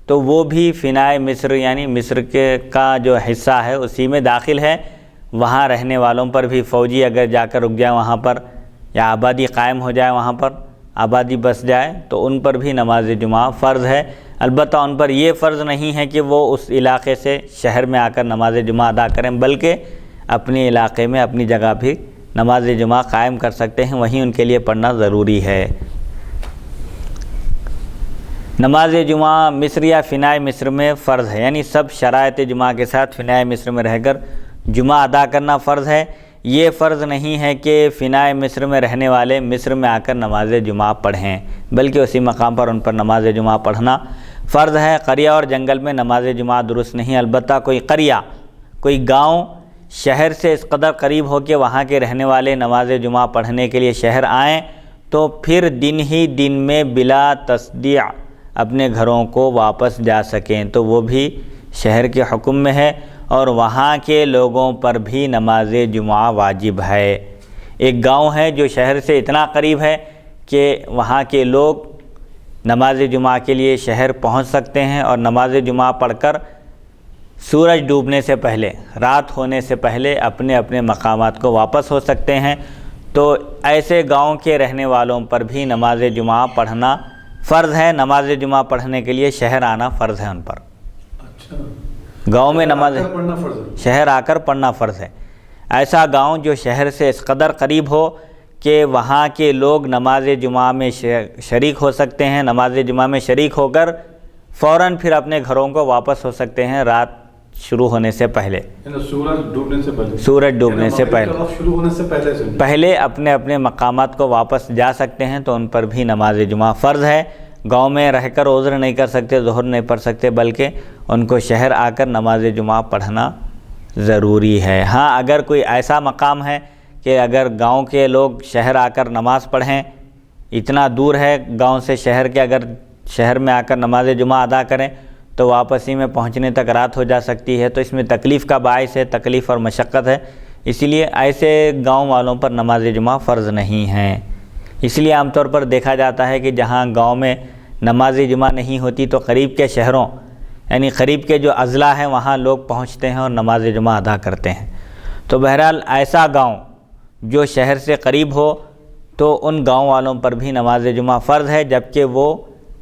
تو وہ بھی فنائے مصر یعنی مصر کا جو حصہ ہے اسی میں داخل ہے. وہاں رہنے والوں پر بھی فوجی اگر جا کر رک جائے وہاں پر، یا آبادی قائم ہو جائے وہاں پر، آبادی بس جائے، تو ان پر بھی نماز جمعہ فرض ہے. البتہ ان پر یہ فرض نہیں ہے کہ وہ اس علاقے سے شہر میں آ کر نماز جمعہ ادا کریں، بلکہ اپنے علاقے میں اپنی جگہ بھی نماز جمعہ قائم کر سکتے ہیں، وہیں ان کے لیے پڑھنا ضروری ہے. نماز جمعہ مصر یا فنائے مصر میں فرض ہے، یعنی سب شرائط جمعہ کے ساتھ فنائے مصر میں رہ کر جمعہ ادا کرنا فرض ہے. یہ فرض نہیں ہے کہ فنائے مصر میں رہنے والے مصر میں آ کر نماز جمعہ پڑھیں، بلکہ اسی مقام پر ان پر نماز جمعہ پڑھنا فرض ہے. قریہ اور جنگل میں نماز جمعہ درست نہیں. البتہ کوئی قریہ، کوئی گاؤں شہر سے اس قدر قریب ہو کہ وہاں کے رہنے والے نماز جمعہ پڑھنے کے لیے شہر آئیں تو پھر دن ہی دن میں بلا تصدیع اپنے گھروں کو واپس جا سکیں، تو وہ بھی شہر کے حکم میں ہے اور وہاں کے لوگوں پر بھی نماز جمعہ واجب ہے. ایک گاؤں ہے جو شہر سے اتنا قریب ہے کہ وہاں کے لوگ نماز جمعہ کے لیے شہر پہنچ سکتے ہیں اور نماز جمعہ پڑھ کر سورج ڈوبنے سے پہلے، رات ہونے سے پہلے اپنے اپنے مقامات کو واپس ہو سکتے ہیں. تو ایسے گاؤں کے رہنے والوں پر بھی نماز جمعہ پڑھنا فرض ہے نماز جمعہ پڑھنے کے لیے شہر آنا فرض ہے ان پر. اچھا گاؤں میں نماز پڑھنا فرض ہے. شہر آ کر پڑھنا فرض ہے. ایسا گاؤں جو شہر سے اس قدر قریب ہو کہ وہاں کے لوگ نماز جمعہ میں شریک ہو سکتے ہیں, نماز جمعہ میں شریک ہو کر فوراً پھر اپنے گھروں کو واپس ہو سکتے ہیں رات شروع ہونے سے پہلے, سورج ڈوبنے سے پہلے, سورج ڈوبنے سے پہلے, شروع ہونے سے پہلے اپنے اپنے مقامات کو واپس جا سکتے ہیں. تو ان پر بھی نماز جمعہ فرض ہے. گاؤں میں رہ کر عذر نہیں کر سکتے, ظہر نہیں پڑھ سکتے, بلکہ ان کو شہر آ کر نماز جمعہ پڑھنا ضروری ہے. ہاں اگر کوئی ایسا مقام ہے کہ اگر گاؤں کے لوگ شہر آ کر نماز پڑھیں, اتنا دور ہے گاؤں سے شہر کے, اگر شہر میں آ کر نماز جمعہ ادا کریں تو واپسی میں پہنچنے تک رات ہو جا سکتی ہے, تو اس میں تکلیف کا باعث ہے, تکلیف اور مشقت ہے. اسی لیے ایسے گاؤں والوں پر نماز جمعہ فرض نہیں ہے. اس لیے عام طور پر دیکھا جاتا ہے کہ جہاں گاؤں میں نماز جمعہ نہیں ہوتی تو قریب کے شہروں یعنی قریب کے جو اضلاع ہیں وہاں لوگ پہنچتے ہیں اور نماز جمعہ ادا کرتے ہیں. تو بہرحال ایسا گاؤں جو شہر سے قریب ہو تو ان گاؤں والوں پر بھی نماز جمعہ فرض ہے, جبکہ وہ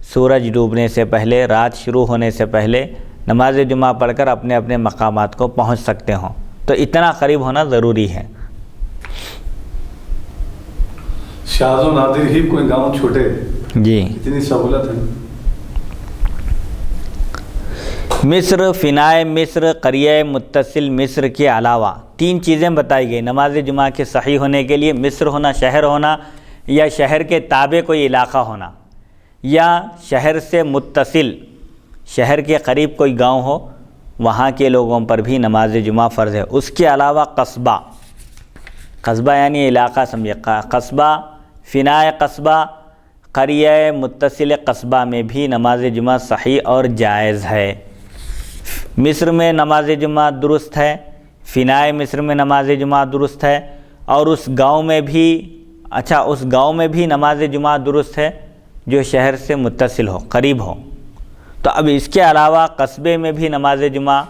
سورج ڈوبنے سے پہلے, رات شروع ہونے سے پہلے نماز جمعہ پڑھ کر اپنے اپنے مقامات کو پہنچ سکتے ہوں. تو اتنا قریب ہونا ضروری ہے. شاذ و نادر ہی کوئی گاؤں چھوٹے جی اتنی سہولت ہے. مصر, فنائے مصر, قریہ متصل مصر کے علاوہ 3 چیزیں بتائی گئی نماز جمعہ کے صحیح ہونے کے لیے. مصر ہونا, شہر ہونا, یا شہر کے تابع کوئی علاقہ ہونا, یا شہر سے متصل شہر کے قریب کوئی گاؤں ہو, وہاں کے لوگوں پر بھی نماز جمعہ فرض ہے. اس کے علاوہ قصبہ, قصبہ یعنی علاقہ سمجھے, قصبہ, فنائے قصبہ, قریہ متصل قصبہ میں بھی نماز جمعہ صحیح اور جائز ہے. مصر میں نماز جمعہ درست ہے, فنائے مصر میں نماز جمعہ درست ہے, اور اس گاؤں میں بھی اس گاؤں میں بھی نماز جمعہ درست ہے جو شہر سے متصل ہو, قریب ہو. تو اب اس کے علاوہ قصبے میں بھی نماز جمعہ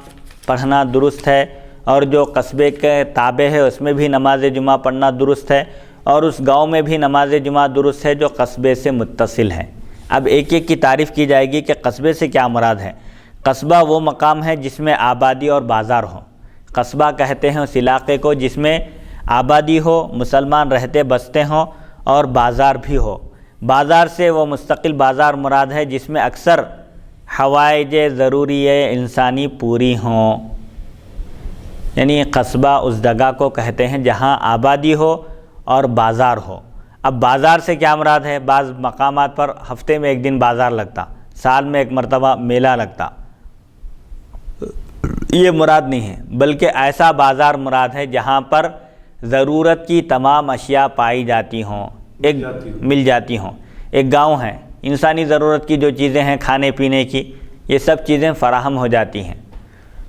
پڑھنا درست ہے, اور جو قصبے کے تابع ہے اس میں بھی نماز جمعہ پڑھنا درست ہے, اور اس گاؤں میں بھی نماز جمعہ درست ہے جو قصبے سے متصل ہے. اب ایک ایک کی تعریف کی جائے گی کہ قصبے سے کیا مراد ہے. قصبہ وہ مقام ہے جس میں آبادی اور بازار ہو. قصبہ کہتے ہیں اس علاقے کو جس میں آبادی ہو, مسلمان رہتے بستے ہوں, اور بازار بھی ہو. بازار سے وہ مستقل بازار مراد ہے جس میں اکثر حوائج ضروری انسانی پوری ہوں. یعنی قصبہ اس جگہ کو کہتے ہیں جہاں آبادی ہو اور بازار ہو. اب بازار سے کیا مراد ہے؟ بعض مقامات پر ہفتے میں 1 دن بازار لگتا, سال میں 1 مرتبہ میلہ لگتا, یہ مراد نہیں ہے, بلکہ ایسا بازار مراد ہے جہاں پر ضرورت کی تمام اشیاء پائی جاتی ہوں, مل جاتی ہوں. ایک گاؤں ہے, انسانی ضرورت کی جو چیزیں ہیں کھانے پینے کی, یہ سب چیزیں فراہم ہو جاتی ہیں.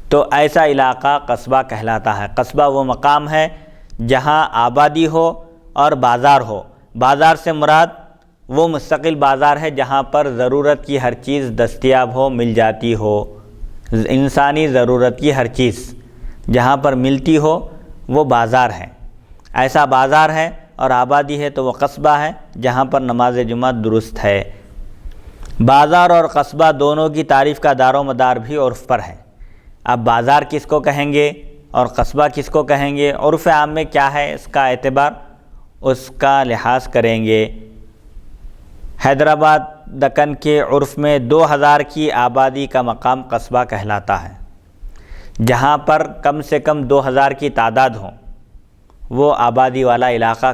تو ایسا علاقہ قصبہ کہلاتا ہے. قصبہ وہ مقام ہے جہاں آبادی ہو اور بازار ہو. بازار سے مراد وہ مستقل بازار ہے جہاں پر ضرورت کی ہر چیز دستیاب ہو, مل جاتی ہو. انسانی ضرورت کی ہر چیز جہاں پر ملتی ہو وہ بازار ہے. ایسا بازار ہے اور آبادی ہے تو وہ قصبہ ہے جہاں پر نماز جمعہ درست ہے. بازار اور قصبہ دونوں کی تعریف کا دار و مدار بھی عرف پر ہے. اب بازار کس کو کہیں گے اور قصبہ کس کو کہیں گے, عرف عام میں کیا ہے اس کا اعتبار, اس کا لحاظ کریں گے. حیدرآباد دکن کے عرف میں 2000 کی آبادی کا مقام قصبہ کہلاتا ہے. جہاں پر کم سے کم 2000 کی تعداد ہو وہ آبادی والا علاقہ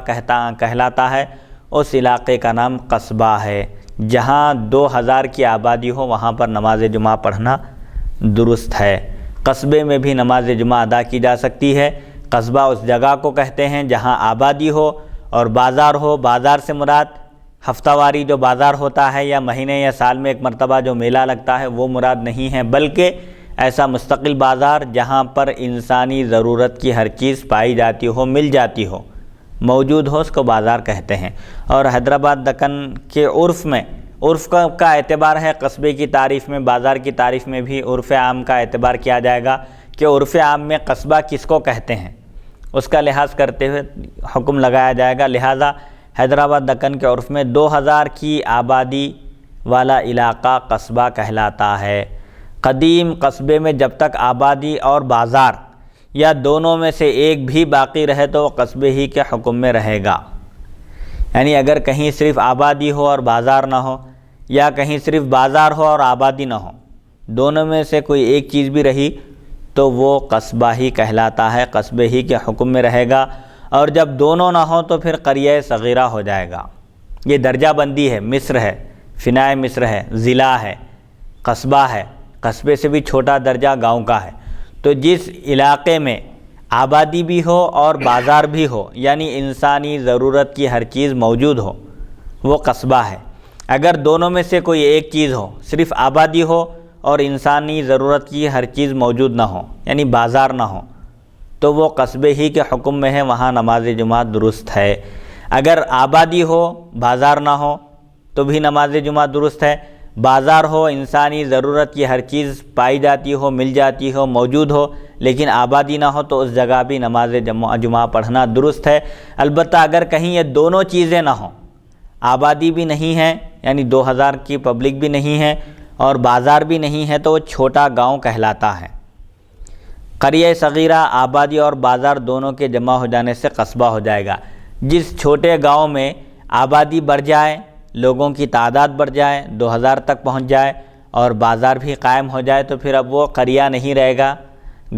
کہلاتا ہے. اس علاقے کا نام قصبہ ہے. جہاں 2000 کی آبادی ہو وہاں پر نماز جمعہ پڑھنا درست ہے. قصبے میں بھی نماز جمعہ ادا کی جا سکتی ہے. قصبہ اس جگہ کو کہتے ہیں جہاں آبادی ہو اور بازار ہو. بازار سے مراد ہفتہ واری جو بازار ہوتا ہے یا مہینے یا سال میں 1 مرتبہ جو میلہ لگتا ہے وہ مراد نہیں ہے, بلکہ ایسا مستقل بازار جہاں پر انسانی ضرورت کی ہر چیز پائی جاتی ہو, مل جاتی ہو, موجود ہو, اس کو بازار کہتے ہیں. اور حیدرآباد دکن کے عرف میں عرف کا اعتبار ہے. قصبے کی تعریف میں, بازار کی تعریف میں بھی عرف عام کا اعتبار کیا جائے گا کہ عرف عام میں قصبہ کس کو کہتے ہیں, اس کا لحاظ کرتے ہوئے حکم لگایا جائے گا. لہذا حیدرآباد دکن کے عرف میں 2000 کی آبادی والا علاقہ قصبہ کہلاتا ہے۔ قدیم قصبے میں جب تک آبادی اور بازار یا دونوں میں سے ایک بھی باقی رہے تو وہ قصبے ہی کے حکم میں رہے گا۔ یعنی اگر کہیں صرف آبادی ہو اور بازار نہ ہو، یا کہیں صرف بازار ہو اور آبادی نہ ہو، دونوں میں سے کوئی ایک چیز بھی رہی تو وہ قصبہ ہی کہلاتا ہے، قصبے ہی کے حکم میں رہے گا۔ اور جب دونوں نہ ہوں تو پھر قریہ صغیرہ ہو جائے گا۔ یہ درجہ بندی ہے، مصر ہے، فنائے مصر ہے، ضلع ہے، قصبہ ہے، قصبے سے بھی چھوٹا درجہ گاؤں کا ہے۔ تو جس علاقے میں آبادی بھی ہو اور بازار بھی ہو، یعنی انسانی ضرورت کی ہر چیز موجود ہو، وہ قصبہ ہے۔ اگر دونوں میں سے کوئی ایک چیز ہو، صرف آبادی ہو اور انسانی ضرورت کی ہر چیز موجود نہ ہو، یعنی بازار نہ ہو، تو وہ قصبے ہی کے حکم میں ہے، وہاں نماز جمعہ درست ہے۔ اگر آبادی ہو بازار نہ ہو تو بھی نماز جمعہ درست ہے، بازار ہو انسانی ضرورت کی ہر چیز پائی جاتی ہو، مل جاتی ہو، موجود ہو، لیکن آبادی نہ ہو تو اس جگہ بھی نماز جمعہ پڑھنا درست ہے۔ البتہ اگر کہیں یہ دونوں چیزیں نہ ہوں، آبادی بھی نہیں ہے یعنی 2000 کی پبلک بھی نہیں ہے اور بازار بھی نہیں ہے، تو وہ چھوٹا گاؤں کہلاتا ہے۔ قریہ صغیرہ آبادی اور بازار دونوں کے جمع ہو جانے سے قصبہ ہو جائے گا۔ جس چھوٹے گاؤں میں آبادی بڑھ جائے، لوگوں کی تعداد بڑھ جائے، 2000 تک پہنچ جائے اور بازار بھی قائم ہو جائے تو پھر اب وہ قریہ نہیں رہے گا،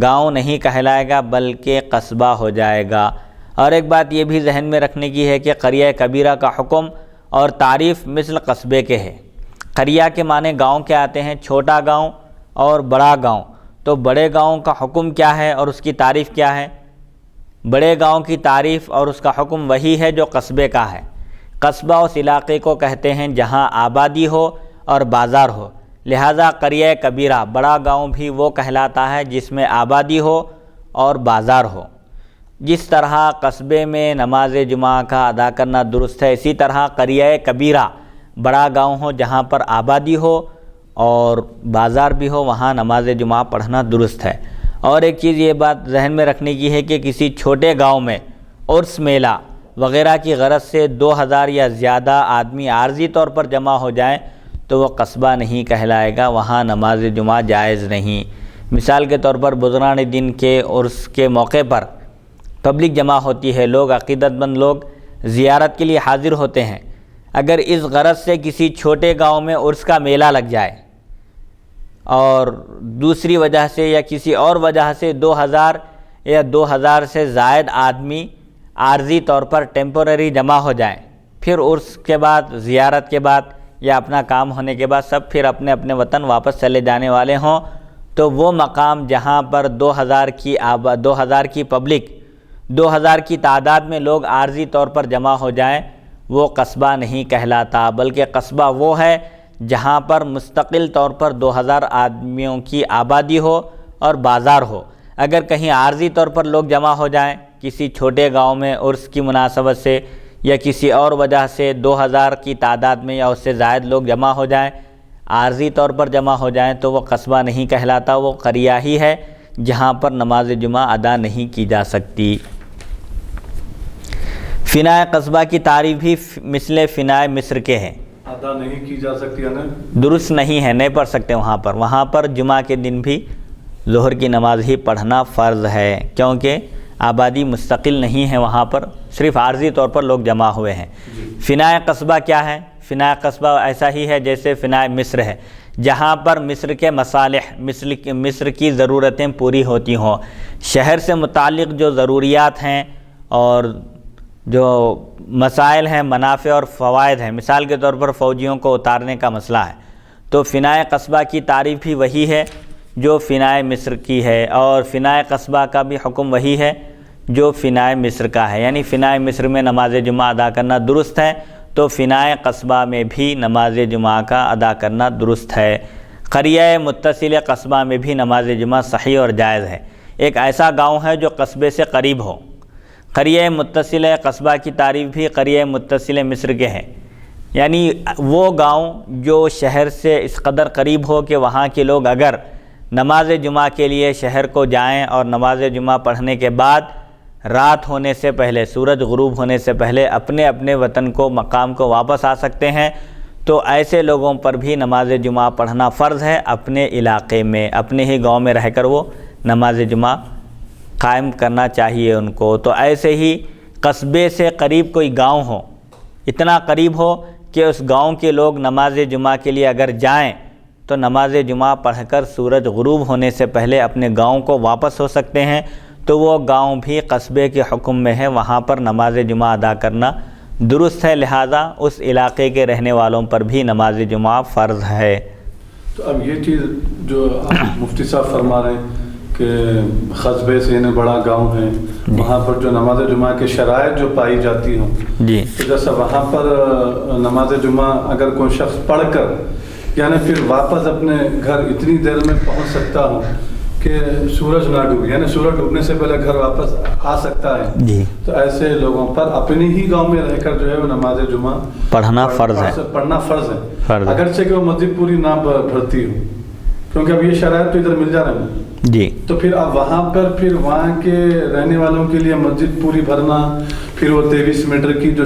گاؤں نہیں کہلائے گا بلکہ قصبہ ہو جائے گا۔ اور ایک بات یہ بھی ذہن میں رکھنے کی ہے کہ قریہ کبیرہ کا حکم اور تعریف مثل قصبے کے ہے۔ قریہ کے معنی گاؤں کے آتے ہیں، چھوٹا گاؤں اور بڑا گاؤں۔ تو بڑے گاؤں کا حکم کیا ہے اور اس کی تعریف کیا ہے؟ بڑے گاؤں کی تعریف اور اس کا حکم وہی ہے جو قصبے کا ہے۔ قصبہ اس علاقے کو کہتے ہیں جہاں آبادی ہو اور بازار ہو، لہذا قریہ کبیرہ بڑا گاؤں بھی وہ کہلاتا ہے جس میں آبادی ہو اور بازار ہو۔ جس طرح قصبے میں نماز جمعہ کا ادا کرنا درست ہے، اسی طرح قریہ کبیرہ بڑا گاؤں ہو جہاں پر آبادی ہو اور بازار بھی ہو، وہاں نماز جمعہ پڑھنا درست ہے۔ اور ایک چیز یہ بات ذہن میں رکھنے کی ہے کہ کسی چھوٹے گاؤں میں عرس میلہ وغیرہ کی غرض سے 2000 یا زیادہ آدمی عارضی طور پر جمع ہو جائیں تو وہ قصبہ نہیں کہلائے گا، وہاں نماز جمعہ جائز نہیں۔ مثال کے طور پر بزرگان دین کے عرس کے موقع پر پبلک جمع ہوتی ہے، لوگ عقیدت مند لوگ زیارت کے لیے حاضر ہوتے ہیں۔ اگر اس غرض سے کسی چھوٹے گاؤں میں عرس کا میلہ لگ جائے اور دوسری وجہ سے یا کسی اور وجہ سے 2000 یا 2000 سے زائد آدمی عارضی طور پر ٹیمپورری جمع ہو جائیں، پھر عرس کے بعد، زیارت کے بعد یا اپنا کام ہونے کے بعد سب پھر اپنے اپنے وطن واپس چلے جانے والے ہوں، تو وہ مقام جہاں پر 2000 کی پبلک، 2000 کی تعداد میں لوگ عارضی طور پر جمع ہو جائیں، وہ قصبہ نہیں کہلاتا، بلکہ قصبہ وہ ہے جہاں پر مستقل طور پر 2000 آدمیوں کی آبادی ہو اور بازار ہو۔ اگر کہیں عارضی طور پر لوگ جمع ہو جائیں کسی چھوٹے گاؤں میں عرس کی مناسبت سے یا کسی اور وجہ سے 2000 کی تعداد میں یا اس سے زائد لوگ جمع ہو جائیں، عارضی طور پر جمع ہو جائیں، تو وہ قصبہ نہیں کہلاتا، وہ قریہ ہی ہے جہاں پر نماز جمعہ ادا نہیں کی جا سکتی۔ فنائے قصبہ کی تعریف بھی مثل فنائے مصر کے ہے، ادا نہیں کی جا سکتی ہے نا، درست نہیں ہے، نہیں پڑھ سکتے وہاں پر جمعہ کے دن بھی ظہر کی نماز ہی پڑھنا فرض ہے، کیونکہ آبادی مستقل نہیں ہے، وہاں پر صرف عارضی طور پر لوگ جمع ہوئے ہیں۔ فنائے قصبہ کیا ہے؟ فنائے قصبہ ایسا ہی ہے جیسے فنائے مصر ہے، جہاں پر مصر کے مصالح، مصر کی ضرورتیں پوری ہوتی ہوں، شہر سے متعلق جو ضروریات ہیں اور جو مسائل ہیں، منافع اور فوائد ہیں، مثال کے طور پر فوجیوں کو اتارنے کا مسئلہ ہے، تو فنائے قصبہ کی تعریف بھی وہی ہے جو فنائے مصر کی ہے، اور فنائے قصبہ کا بھی حکم وہی ہے جو فنائے مصر کا ہے، یعنی فنائے مصر میں نماز جمعہ ادا کرنا درست ہے تو فنائے قصبہ میں بھی نماز جمعہ کا ادا کرنا درست ہے۔ قریہ متصل قصبہ میں بھی نماز جمعہ صحیح اور جائز ہے۔ ایک ایسا گاؤں ہے جو قصبے سے قریب ہو۔ قریہ متصل قصبہ کی تعریف بھی قریہ متصل مصر کے ہے، یعنی وہ گاؤں جو شہر سے اس قدر قریب ہو کہ وہاں کے لوگ اگر نماز جمعہ کے لیے شہر کو جائیں اور نماز جمعہ پڑھنے کے بعد رات ہونے سے پہلے، سورج غروب ہونے سے پہلے اپنے اپنے وطن کو، مقام کو واپس آ سکتے ہیں، تو ایسے لوگوں پر بھی نماز جمعہ پڑھنا فرض ہے، اپنے علاقے میں، اپنے ہی گاؤں میں رہ کر وہ نماز جمعہ قائم کرنا چاہیے ان کو۔ تو ایسے ہی قصبے سے قریب کوئی گاؤں ہو، اتنا قریب ہو کہ اس گاؤں کے لوگ نماز جمعہ کے لیے اگر جائیں تو نماز جمعہ پڑھ کر سورج غروب ہونے سے پہلے اپنے گاؤں کو واپس ہو سکتے ہیں، تو وہ گاؤں بھی قصبے کے حکم میں ہے، وہاں پر نماز جمعہ ادا کرنا درست ہے، لہذا اس علاقے کے رہنے والوں پر بھی نماز جمعہ فرض ہے۔ تو اب یہ چیز جو مفتی صاحب فرما رہے ہیں کہ قصبے سے انہیں بڑا گاؤں ہے، وہاں پر جو نماز جمعہ کے شرائط جو پائی جاتی ہوں، تو جیسا وہاں پر نماز جمعہ اگر کوئی شخص پڑھ کر یعنی پھر واپس اپنے گھر اتنی دیر میں پہنچ سکتا ہوں کہ سورج نہ ڈوبے، یعنی سورج ڈوبنے سے پہلے گھر واپس آ سکتا ہے، تو ایسے لوگوں پر اپنی ہی گاؤں میں رہ کر جو ہے وہ نماز جمعہ پڑھنا فرض ہے، اگرچہ کہ وہ مسجد پوری نہ بھرتی ہو، کیونکہ اب یہ شرائط تو ادھر مل جا رہے ہیں جی۔ تو پھر اب وہاں پر پھر وہاں کے رہنے والوں کے لیے مسجد پوری بھرنا، پھر وہ 23 میٹر کی جو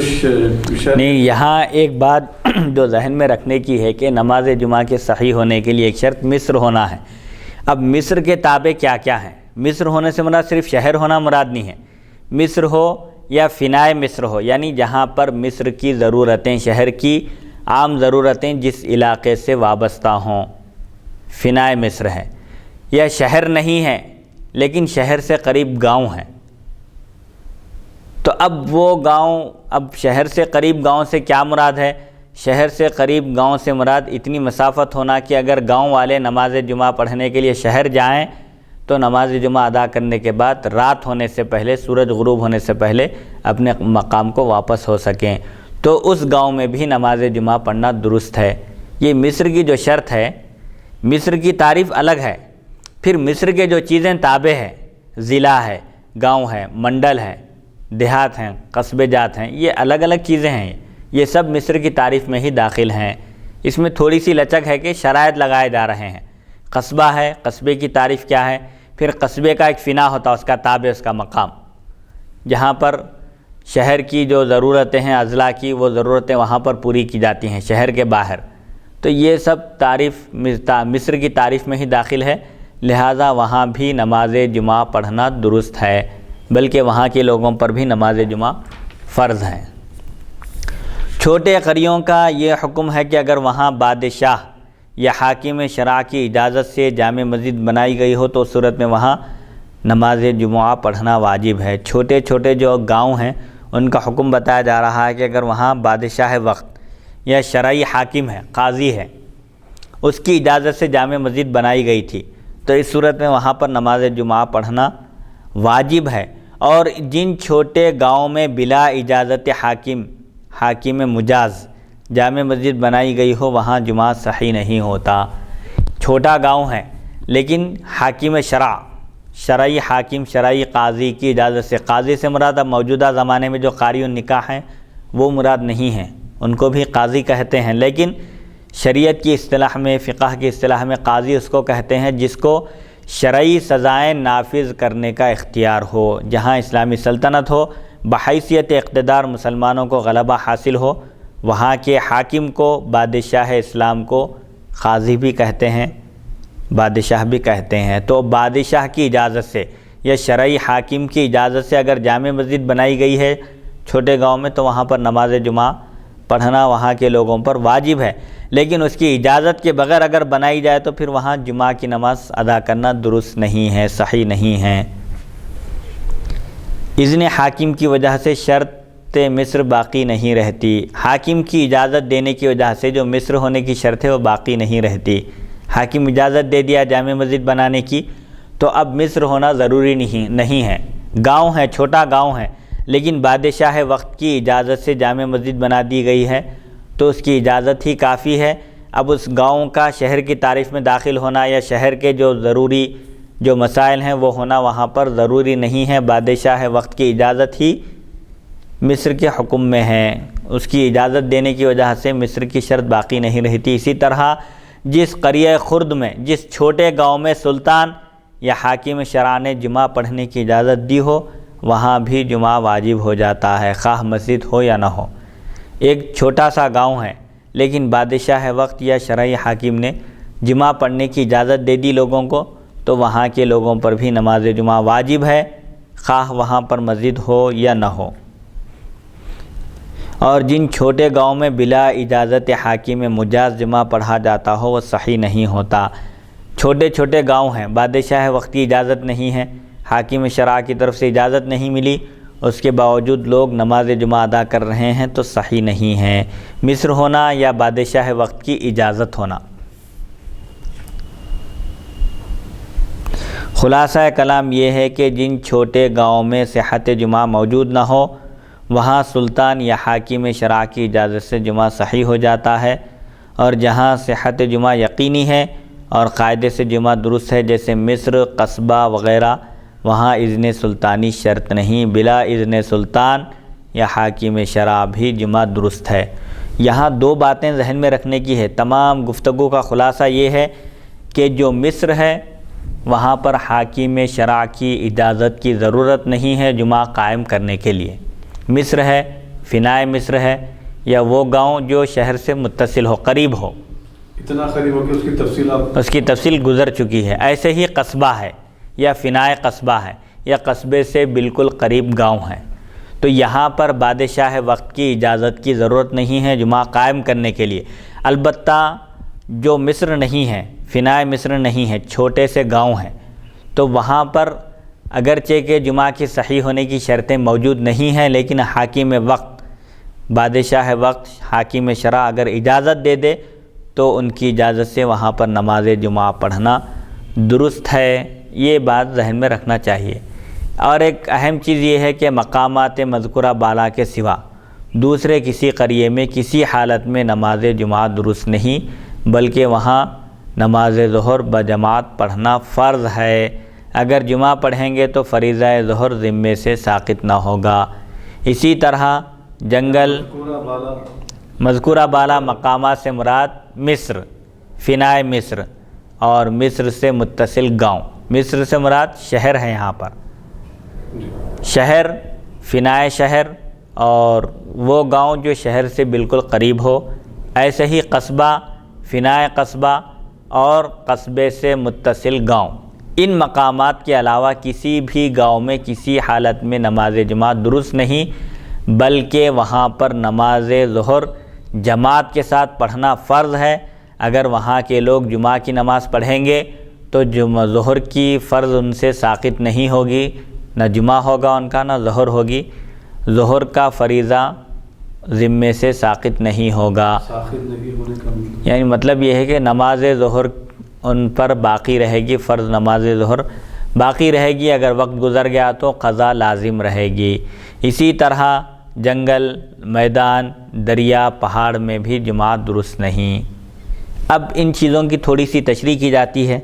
نہیں، یہاں ایک بات جو ذہن میں رکھنے کی ہے کہ نماز جمعہ کے صحیح ہونے کے لیے ایک شرط مصر ہونا ہے۔ اب مصر کے تابع کیا کیا ہیں؟ مصر ہونے سے مراد صرف شہر ہونا مراد نہیں ہے، مصر ہو یا فنائے مصر ہو، یعنی جہاں پر مصر کی ضرورتیں، شہر کی عام ضرورتیں جس علاقے سے وابستہ ہوں، فنائے مصر ہے، یا شہر نہیں ہے لیکن شہر سے قریب گاؤں ہے، تو اب وہ گاؤں، اب شہر سے قریب گاؤں سے کیا مراد ہے؟ شہر سے قریب گاؤں سے مراد اتنی مسافت ہونا کہ اگر گاؤں والے نماز جمعہ پڑھنے کے لیے شہر جائیں تو نماز جمعہ ادا کرنے کے بعد رات ہونے سے پہلے، سورج غروب ہونے سے پہلے اپنے مقام کو واپس ہو سکیں، تو اس گاؤں میں بھی نماز جمعہ پڑھنا درست ہے۔ یہ مصر کی جو شرط ہے، مصر کی تعریف الگ ہے، پھر مصر کے جو چیزیں تابع ہیں، ضلع ہے، گاؤں ہے، منڈل ہے، دیہات ہیں، قصبے جات ہیں، یہ الگ الگ چیزیں ہیں، یہ سب مصر کی تعریف میں ہی داخل ہیں۔ اس میں تھوڑی سی لچک ہے کہ شرائط لگائے جا رہے ہیں۔ قصبہ ہے، قصبے کی تعریف کیا ہے، پھر قصبے کا ایک فنا ہوتا ہے، اس کا تابع، اس کا مقام، جہاں پر شہر کی جو ضرورتیں ہیں، اضلاع کی، وہ ضرورتیں وہاں پر پوری کی جاتی ہیں شہر کے باہر، تو یہ سب تعریف مصر کی تعریف میں ہی داخل ہے، لہٰذا وہاں بھی نماز جمعہ پڑھنا درست ہے، بلکہ وہاں کے لوگوں پر بھی نماز جمعہ فرض ہے۔ چھوٹے قریوں کا یہ حکم ہے کہ اگر وہاں بادشاہ یا حاکم شرع کی اجازت سے جامع مسجد بنائی گئی ہو تو اس صورت میں وہاں نماز جمعہ پڑھنا واجب ہے۔ چھوٹے چھوٹے جو گاؤں ہیں ان کا حکم بتایا جا رہا ہے کہ اگر وہاں بادشاہ وقت یا شرعی حاکم ہے، قاضی ہے، اس کی اجازت سے جامع مسجد بنائی گئی تھی تو اس صورت میں وہاں پر نماز جمعہ پڑھنا واجب ہے۔ اور جن چھوٹے گاؤں میں بلا اجازت حاکم مجاز جامع مسجد بنائی گئی ہو وہاں جمعہ صحیح نہیں ہوتا۔ چھوٹا گاؤں ہے لیکن حاکم شرعی حاکم، شرعی قاضی کی اجازت سے، قاضی سے مراد اب موجودہ زمانے میں جو قاری النکاح ہیں وہ مراد نہیں ہیں، ان کو بھی قاضی کہتے ہیں، لیکن شریعت کی اصطلاح میں، فقہ کی اصطلاح میں قاضی اس کو کہتے ہیں جس کو شرعی سزائیں نافذ کرنے کا اختیار ہو، جہاں اسلامی سلطنت ہو، بحیثیت اقتدار مسلمانوں کو غلبہ حاصل ہو، وہاں کے حاکم کو، بادشاہ اسلام کو قاضی بھی کہتے ہیں، بادشاہ بھی کہتے ہیں۔ تو بادشاہ کی اجازت سے یا شرعی حاکم کی اجازت سے اگر جامع مسجد بنائی گئی ہے چھوٹے گاؤں میں تو وہاں پر نماز جمعہ پڑھنا وہاں کے لوگوں پر واجب ہے، لیکن اس کی اجازت کے بغیر اگر بنائی جائے تو پھر وہاں جمعہ کی نماز ادا کرنا درست نہیں ہے، صحیح نہیں ہے۔ اذن حاکم کی وجہ سے شرط مصر باقی نہیں رہتی، حاکم کی اجازت دینے کی وجہ سے جو مصر ہونے کی شرط ہے وہ باقی نہیں رہتی۔ حاکم اجازت دے دیا جامع مسجد بنانے کی تو اب مصر ہونا ضروری نہیں ہے، گاؤں ہے، چھوٹا گاؤں ہے، لیکن بادشاہ وقت کی اجازت سے جامع مسجد بنا دی گئی ہے تو اس کی اجازت ہی کافی ہے۔ اب اس گاؤں کا شہر کی تعریف میں داخل ہونا یا شہر کے جو ضروری جو مسائل ہیں وہ ہونا وہاں پر ضروری نہیں ہے، بادشاہ وقت کی اجازت ہی مصر کے حکم میں ہے، اس کی اجازت دینے کی وجہ سے مصر کی شرط باقی نہیں رہتی۔ اسی طرح جس قریہ خرد میں، جس چھوٹے گاؤں میں سلطان یا حاکم شرع نے جمعہ پڑھنے کی اجازت دی ہو وہاں بھی جمعہ واجب ہو جاتا ہے، خواہ مسجد ہو یا نہ ہو۔ ایک چھوٹا سا گاؤں ہے لیکن بادشاہ وقت یا شرعی حاکم نے جمعہ پڑھنے کی اجازت دے دی لوگوں کو، تو وہاں کے لوگوں پر بھی نماز جمعہ واجب ہے، خواہ وہاں پر مسجد ہو یا نہ ہو۔ اور جن چھوٹے گاؤں میں بلا اجازت حاکم مجاز جمعہ پڑھا جاتا ہو وہ صحیح نہیں ہوتا۔ چھوٹے چھوٹے گاؤں ہیں، بادشاہ وقت کی اجازت نہیں ہے، حاکم شرع کی طرف سے اجازت نہیں ملی، اس کے باوجود لوگ نماز جمعہ ادا کر رہے ہیں تو صحیح نہیں ہے، مصر ہونا یا بادشاہ وقت کی اجازت ہونا۔ خلاصہ کلام یہ ہے کہ جن چھوٹے گاؤں میں صحت جمعہ موجود نہ ہو، وہاں سلطان یا حاکم شرع کی اجازت سے جمعہ صحیح ہو جاتا ہے، اور جہاں صحت جمعہ یقینی ہے اور قاعدے سے جمعہ درست ہے، جیسے مصر، قصبہ وغیرہ، وہاں اذن سلطانی شرط نہیں، بلا اذن سلطان یا حاکم شرع بھی جمعہ درست ہے۔ یہاں دو باتیں ذہن میں رکھنے کی ہے۔ تمام گفتگو کا خلاصہ یہ ہے کہ جو مصر ہے وہاں پر حاکم شرع کی اجازت کی ضرورت نہیں ہے جمعہ قائم کرنے کے لیے۔ مصر ہے، فنائے مصر ہے، یا وہ گاؤں جو شہر سے متصل ہو، قریب ہو، اتنا قریب ہو کہ اس کی تفصیل گزر چکی ہے۔ ایسے ہی قصبہ ہے یا فنائے قصبہ ہے یا قصبے سے بالکل قریب گاؤں ہے، تو یہاں پر بادشاہ وقت کی اجازت کی ضرورت نہیں ہے جمعہ قائم کرنے کے لیے۔ البتہ جو مصر نہیں ہے، فنائے مصر نہیں ہے، چھوٹے سے گاؤں ہیں، تو وہاں پر اگرچہ کہ جمعہ کی صحیح ہونے کی شرطیں موجود نہیں ہیں، لیکن حاکم وقت، بادشاہ وقت، حاکم شرع اگر اجازت دے دے تو ان کی اجازت سے وہاں پر نماز جمعہ پڑھنا درست ہے۔ یہ بات ذہن میں رکھنا چاہیے۔ اور ایک اہم چیز یہ ہے کہ مقامات مذکورہ بالا کے سوا دوسرے کسی قریے میں کسی حالت میں نماز جمعہ درست نہیں، بلکہ وہاں نماز ظہر بجماعت پڑھنا فرض ہے۔ اگر جمعہ پڑھیں گے تو فریضہ ظہر ذمے سے ساقط نہ ہوگا۔ اسی طرح جنگل، مذکورہ بالا مقامات سے مراد مصر، فنائے مصر اور مصر سے متصل گاؤں۔ مصر سے مراد شہر ہے، یہاں پر شہر، فنائے شہر اور وہ گاؤں جو شہر سے بالکل قریب ہو۔ ایسے ہی قصبہ، فنائے قصبہ اور قصبے سے متصل گاؤں، ان مقامات کے علاوہ کسی بھی گاؤں میں کسی حالت میں نماز جمعہ درست نہیں، بلکہ وہاں پر نماز ظہر جماعت کے ساتھ پڑھنا فرض ہے۔ اگر وہاں کے لوگ جمعہ کی نماز پڑھیں گے تو ظہر کی فرض ان سے ساقط نہیں ہوگی، نہ جمعہ ہوگا ان کا، نہ ظہر ہوگی، ظہر کا فریضہ ذمے سے ساقط نہیں ہوگا۔ یعنی مطلب یہ ہے کہ نماز ظہر ان پر باقی رہے گی، فرض نماز ظہر باقی رہے گی، اگر وقت گزر گیا تو قضا لازم رہے گی۔ اسی طرح جنگل، میدان، دریا، پہاڑ میں بھی جماعت درست نہیں۔ اب ان چیزوں کی تھوڑی سی تشریح کی جاتی ہے۔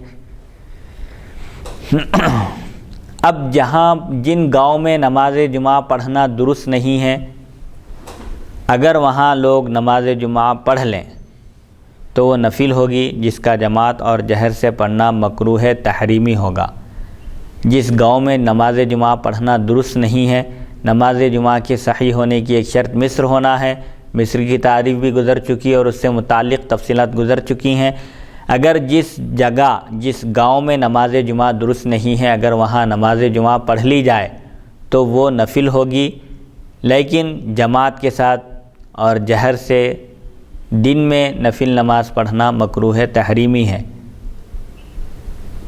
اب جہاں جن گاؤں میں نماز جمعہ پڑھنا درست نہیں ہے، اگر وہاں لوگ نماز جمعہ پڑھ لیں تو وہ نفل ہوگی، جس کا جماعت اور جہر سے پڑھنا مکروہ تحریمی ہوگا۔ جس گاؤں میں نماز جمعہ پڑھنا درست نہیں ہے، نماز جمعہ کے صحیح ہونے کی ایک شرط مصر ہونا ہے۔ مصر کی تعریف بھی گزر چکی ہے اور اس سے متعلق تفصیلات گزر چکی ہیں۔ اگر جس جگہ، جس گاؤں میں نماز جمعہ درست نہیں ہے، اگر وہاں نماز جمعہ پڑھ لی جائے تو وہ نفل ہوگی، لیکن جماعت کے ساتھ اور جہر سے دن میں نفل نماز پڑھنا مکروہ تحریمی ہے۔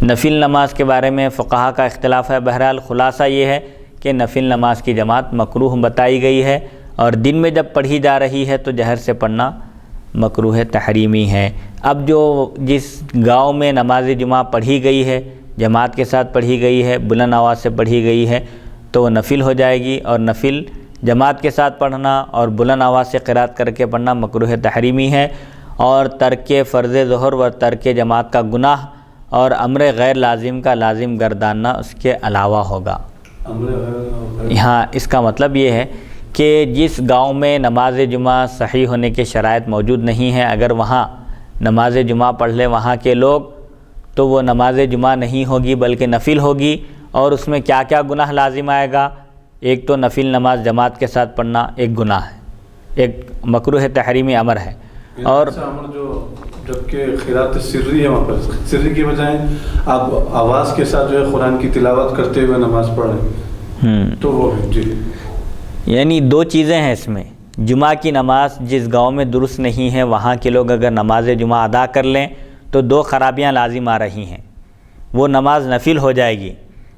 نفل نماز کے بارے میں فقہا کا اختلاف ہے۔ بہرحال خلاصہ یہ ہے کہ نفل نماز کی جماعت مکروہ بتائی گئی ہے، اور دن میں جب پڑھی جا رہی ہے تو جہر سے پڑھنا مکروہ تحریمی ہے۔ اب جو جس گاؤں میں نماز جمعہ پڑھی گئی ہے، جماعت کے ساتھ پڑھی گئی ہے، بلند آواز سے پڑھی گئی ہے، تو وہ نفل ہو جائے گی، اور نفل جماعت کے ساتھ پڑھنا اور بلند آواز سے قرات کر کے پڑھنا مکروہ تحریمی ہے، اور ترک فرض ظہر و ترک جماعت کا گناہ اور امر غیر لازم کا لازم گرداننا اس کے علاوہ ہوگا۔ یہاں اس کا مطلب یہ ہے کہ جس گاؤں میں نماز جمعہ صحیح ہونے کے شرائط موجود نہیں ہیں، اگر وہاں نماز جمعہ پڑھ لے وہاں کے لوگ، تو وہ نماز جمعہ نہیں ہوگی بلکہ نفل ہوگی، اور اس میں کیا کیا گناہ لازم آئے گا؟ ایک تو نفل نماز جماعت کے ساتھ پڑھنا ایک گناہ ہے، ایک مکروہ تحریمی امر ہے، اور جو جبکہ خیرات سری ہے وہاں پر سری کی بجائے آپ آواز کے ساتھ جو ہے قرآن کی تلاوت کرتے ہوئے نماز پڑھ رہے ہیں تو وہ ہے جی. یعنی دو چیزیں ہیں اس میں. جمعہ کی نماز جس گاؤں میں درست نہیں ہے وہاں کے لوگ اگر نماز جمعہ ادا کر لیں تو دو خرابیاں لازم آ رہی ہیں. وہ نماز نفل ہو جائے گی،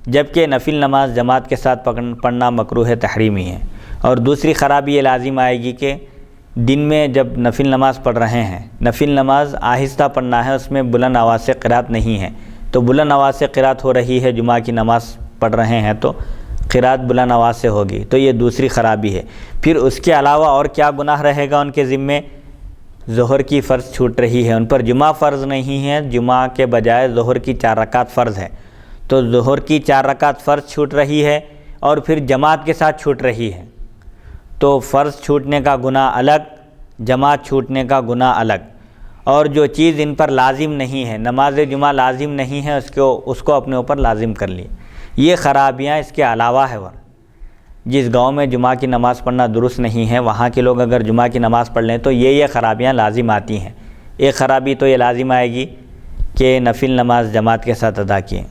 جبکہ نفل نماز جماعت کے ساتھ پڑھنا مکروہ تحریمی ہے. اور دوسری خرابی یہ لازم آئے گی کہ دن میں جب نفل نماز پڑھ رہے ہیں، نفل نماز آہستہ پڑھنا ہے، اس میں بلند آواز سے قرات نہیں ہے، تو بلند آواز سے قرات ہو رہی ہے، جمعہ کی نماز پڑھ رہے ہیں تو قرات بلند آواز سے ہوگی، تو یہ دوسری خرابی ہے. پھر اس کے علاوہ اور کیا گناہ رہے گا ان کے ذمے؟ ظہر کی فرض چھوٹ رہی ہے، ان پر جمعہ فرض نہیں ہے، جمعہ کے بجائے ظہر کی 4 رکعت فرض ہے، تو ظہر کی 4 رکعت فرض چھوٹ رہی ہے اور پھر جماعت کے ساتھ چھوٹ رہی ہے. تو فرض چھوٹنے کا گناہ الگ، جماعت چھوٹنے کا گناہ الگ. اور جو چیز ان پر لازم نہیں ہے، نماز جمعہ لازم نہیں ہے، اس کو اپنے اوپر لازم کر لی. یہ خرابیاں اس کے علاوہ ہے. جس گاؤں میں جمعہ کی نماز پڑھنا درست نہیں ہے وہاں کے لوگ اگر جمعہ کی نماز پڑھ لیں تو یہ خرابیاں لازم آتی ہیں. ایک خرابی تو یہ لازم آئے گی کہ نفل نماز جماعت کے ساتھ ادا کیے.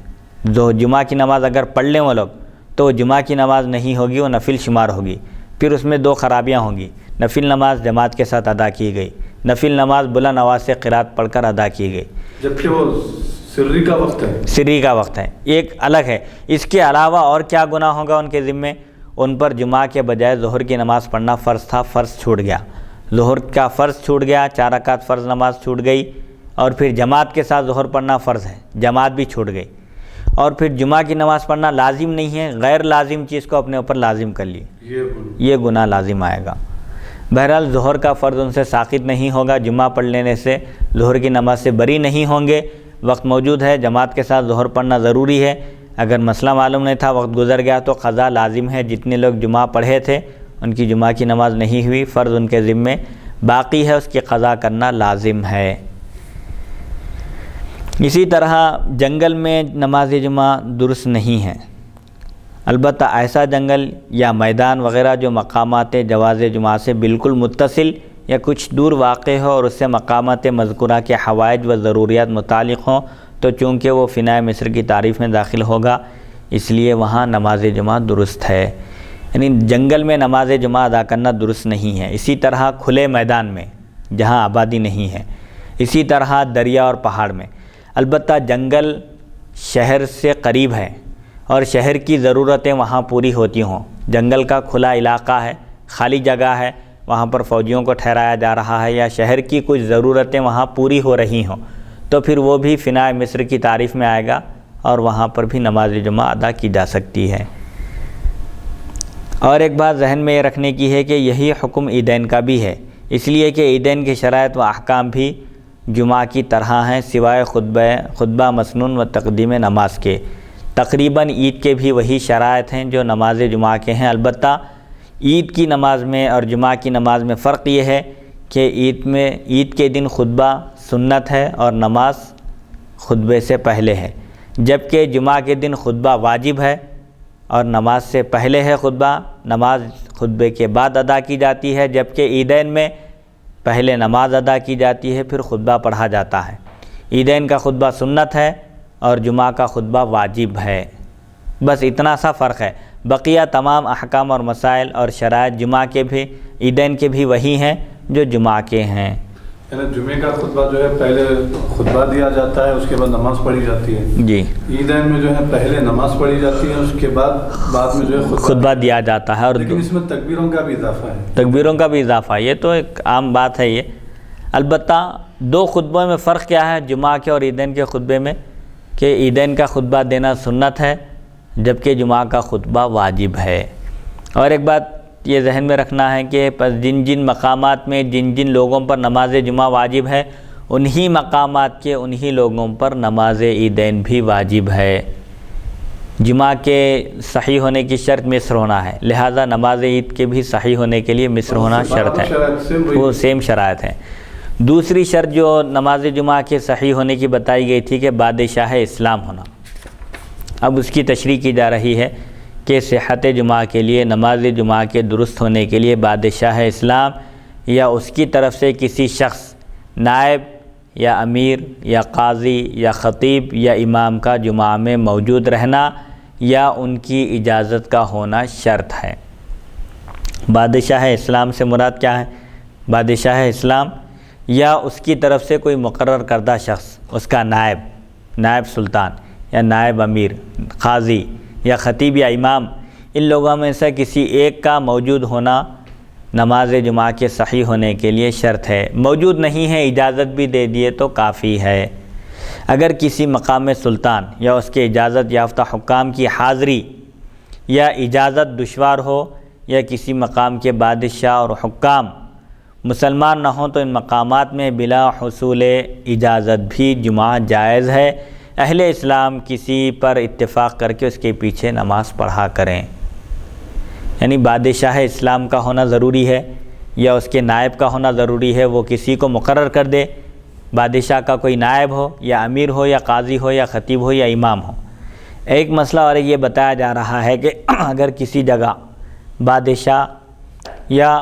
جو جمعہ کی نماز اگر پڑھ لیں وہ لوگ تو جمعہ کی نماز نہیں ہوگی، وہ نفل شمار ہوگی. پھر اس میں 2 خرابیاں ہوں گی. نفل نماز جماعت کے ساتھ ادا کی گئی، نفل نماز بلند آواز سے قرات پڑھ کر ادا کی گئی، جبکہ وہ سری کا وقت ہے. سری کا وقت ہے، ایک الگ ہے. اس کے علاوہ اور کیا گناہ ہوگا ان کے ذمے؟ ان پر جمعہ کے بجائے ظہر کی نماز پڑھنا فرض تھا، فرض چھوٹ گیا. ظہر کا فرض چھوٹ گیا، 4 رکعت فرض نماز چھوٹ گئی. اور پھر جماعت کے ساتھ ظہر پڑھنا فرض ہے، جماعت بھی چھوٹ گئی. اور پھر جمعہ کی نماز پڑھنا لازم نہیں ہے، غیر لازم چیز کو اپنے اوپر لازم کر لی، یہ گناہ لازم آئے گا. بہرحال ظہر کا فرض ان سے ساقط نہیں ہوگا، جمعہ پڑھ لینے سے ظہر کی نماز سے بری نہیں ہوں گے. وقت موجود ہے، جماعت کے ساتھ ظہر پڑھنا ضروری ہے. اگر مسئلہ معلوم نہیں تھا، وقت گزر گیا تو قضا لازم ہے. جتنے لوگ جمعہ پڑھے تھے ان کی جمعہ کی نماز نہیں ہوئی، فرض ان کے ذمے باقی ہے، اس کی قضا کرنا لازم ہے. اسی طرح جنگل میں نماز جمعہ درست نہیں ہے. البتہ ایسا جنگل یا میدان وغیرہ جو مقامات جواز جمعہ سے بالکل متصل یا کچھ دور واقع ہو اور اس سے مقامات مذکورہ کے حوائج و ضروریات متعلق ہوں، تو چونکہ وہ فنائے مصر کی تعریف میں داخل ہوگا اس لیے وہاں نماز جمعہ درست ہے. یعنی جنگل میں نماز جمعہ ادا کرنا درست نہیں ہے. اسی طرح کھلے میدان میں جہاں آبادی نہیں ہے، اسی طرح دریا اور پہاڑ میں. البتہ جنگل شہر سے قریب ہے اور شہر کی ضرورتیں وہاں پوری ہوتی ہوں. جنگل کا کھلا علاقہ ہے، خالی جگہ ہے، وہاں پر فوجیوں کو ٹھہرایا جا رہا ہے یا شہر کی کچھ ضرورتیں وہاں پوری ہو رہی ہوں، تو پھر وہ بھی فنائے مصر کی تعریف میں آئے گا اور وہاں پر بھی نماز جمعہ ادا کی جا سکتی ہے. اور ایک بات ذہن میں یہ رکھنے کی ہے کہ یہی حکم عیدین کا بھی ہے، اس لیے کہ عیدین کے شرائط و احکام بھی جمعہ کی طرح ہیں سوائے خطبہ مسنون و تقدیم نماز کے. تقریباً عید کے بھی وہی شرائط ہیں جو نماز جمعہ کے ہیں. البتہ عید کی نماز میں اور جمعہ کی نماز میں فرق یہ ہے کہ عید کے دن خطبہ سنت ہے اور نماز خطبے سے پہلے ہے، جبکہ جمعہ کے دن خطبہ واجب ہے اور نماز سے پہلے ہے خطبہ. نماز خطبے کے بعد ادا کی جاتی ہے، جبکہ عیدین میں پہلے نماز ادا کی جاتی ہے پھر خطبہ پڑھا جاتا ہے. عیدین کا خطبہ سنت ہے اور جمعہ کا خطبہ واجب ہے. بس اتنا سا فرق ہے. بقیہ تمام احکام اور مسائل اور شرائط جمعہ کے بھی عیدین کے بھی وہی ہیں جو جمعہ کے ہیں. یعنی جمعے کا خطبہ جو ہے پہلے خطبہ دیا جاتا ہے، اس کے بعد نماز پڑھی جاتی ہے. جی. عیدین میں جو ہے پہلے نماز پڑھی جاتی ہے، اس کے بعد میں جو ہے خطبہ دیا جاتا ہے. اور لیکن اس میں تکبیروں کا بھی اضافہ ہے. تکبیروں کا بھی اضافہ ہے، یہ تو ایک عام بات ہے. یہ البتہ 2 خطبوں میں فرق کیا ہے جمعہ کے اور عیدین کے خطبے میں، کہ عیدین کا خطبہ دینا سنت ہے جبکہ جمعہ کا خطبہ واجب ہے. اور ایک بات یہ ذہن میں رکھنا ہے کہ جن مقامات میں جن لوگوں پر نماز جمعہ واجب ہے انہی مقامات کے انہی لوگوں پر نماز عیدین بھی واجب ہے. جمعہ کے صحیح ہونے کی شرط مصر ہونا ہے، لہذا نماز عید کے بھی صحیح ہونے کے لیے مصر ہونا شرط ہے، وہ سیم شرائط ہیں. دوسری شرط جو نماز جمعہ کے صحیح ہونے کی بتائی گئی تھی کہ بادشاہ اسلام ہونا. اب اس کی تشریح کی جا رہی ہے کہ صحت جمعہ کے لیے، نماز جمعہ کے درست ہونے کے لیے بادشاہ اسلام یا اس کی طرف سے کسی شخص نائب یا امیر یا قاضی یا خطیب یا امام کا جمعہ میں موجود رہنا یا ان کی اجازت کا ہونا شرط ہے۔ بادشاہ اسلام سے مراد کیا ہے؟ بادشاہ اسلام یا اس کی طرف سے کوئی مقرر کردہ شخص، اس کا نائب سلطان یا نائب امیر، قاضی یا خطیب یا امام، ان لوگوں میں سے کسی ایک کا موجود ہونا نماز جمعہ کے صحیح ہونے کے لیے شرط ہے۔ موجود نہیں ہے، اجازت بھی دے دیے تو کافی ہے۔ اگر کسی مقام سلطان یا اس کے اجازت یافتہ حکام کی حاضری یا اجازت دشوار ہو یا کسی مقام کے بادشاہ اور حکام مسلمان نہ ہوں تو ان مقامات میں بلا حصول اجازت بھی جمعہ جائز ہے۔ اہل اسلام کسی پر اتفاق کر کے اس کے پیچھے نماز پڑھا کریں، یعنی بادشاہ اسلام کا ہونا ضروری ہے یا اس کے نائب کا ہونا ضروری ہے، وہ کسی کو مقرر کر دے، بادشاہ کا کوئی نائب ہو یا امیر ہو یا قاضی ہو یا خطیب ہو یا امام ہو۔ ایک مسئلہ اور یہ بتایا جا رہا ہے کہ اگر کسی جگہ بادشاہ یا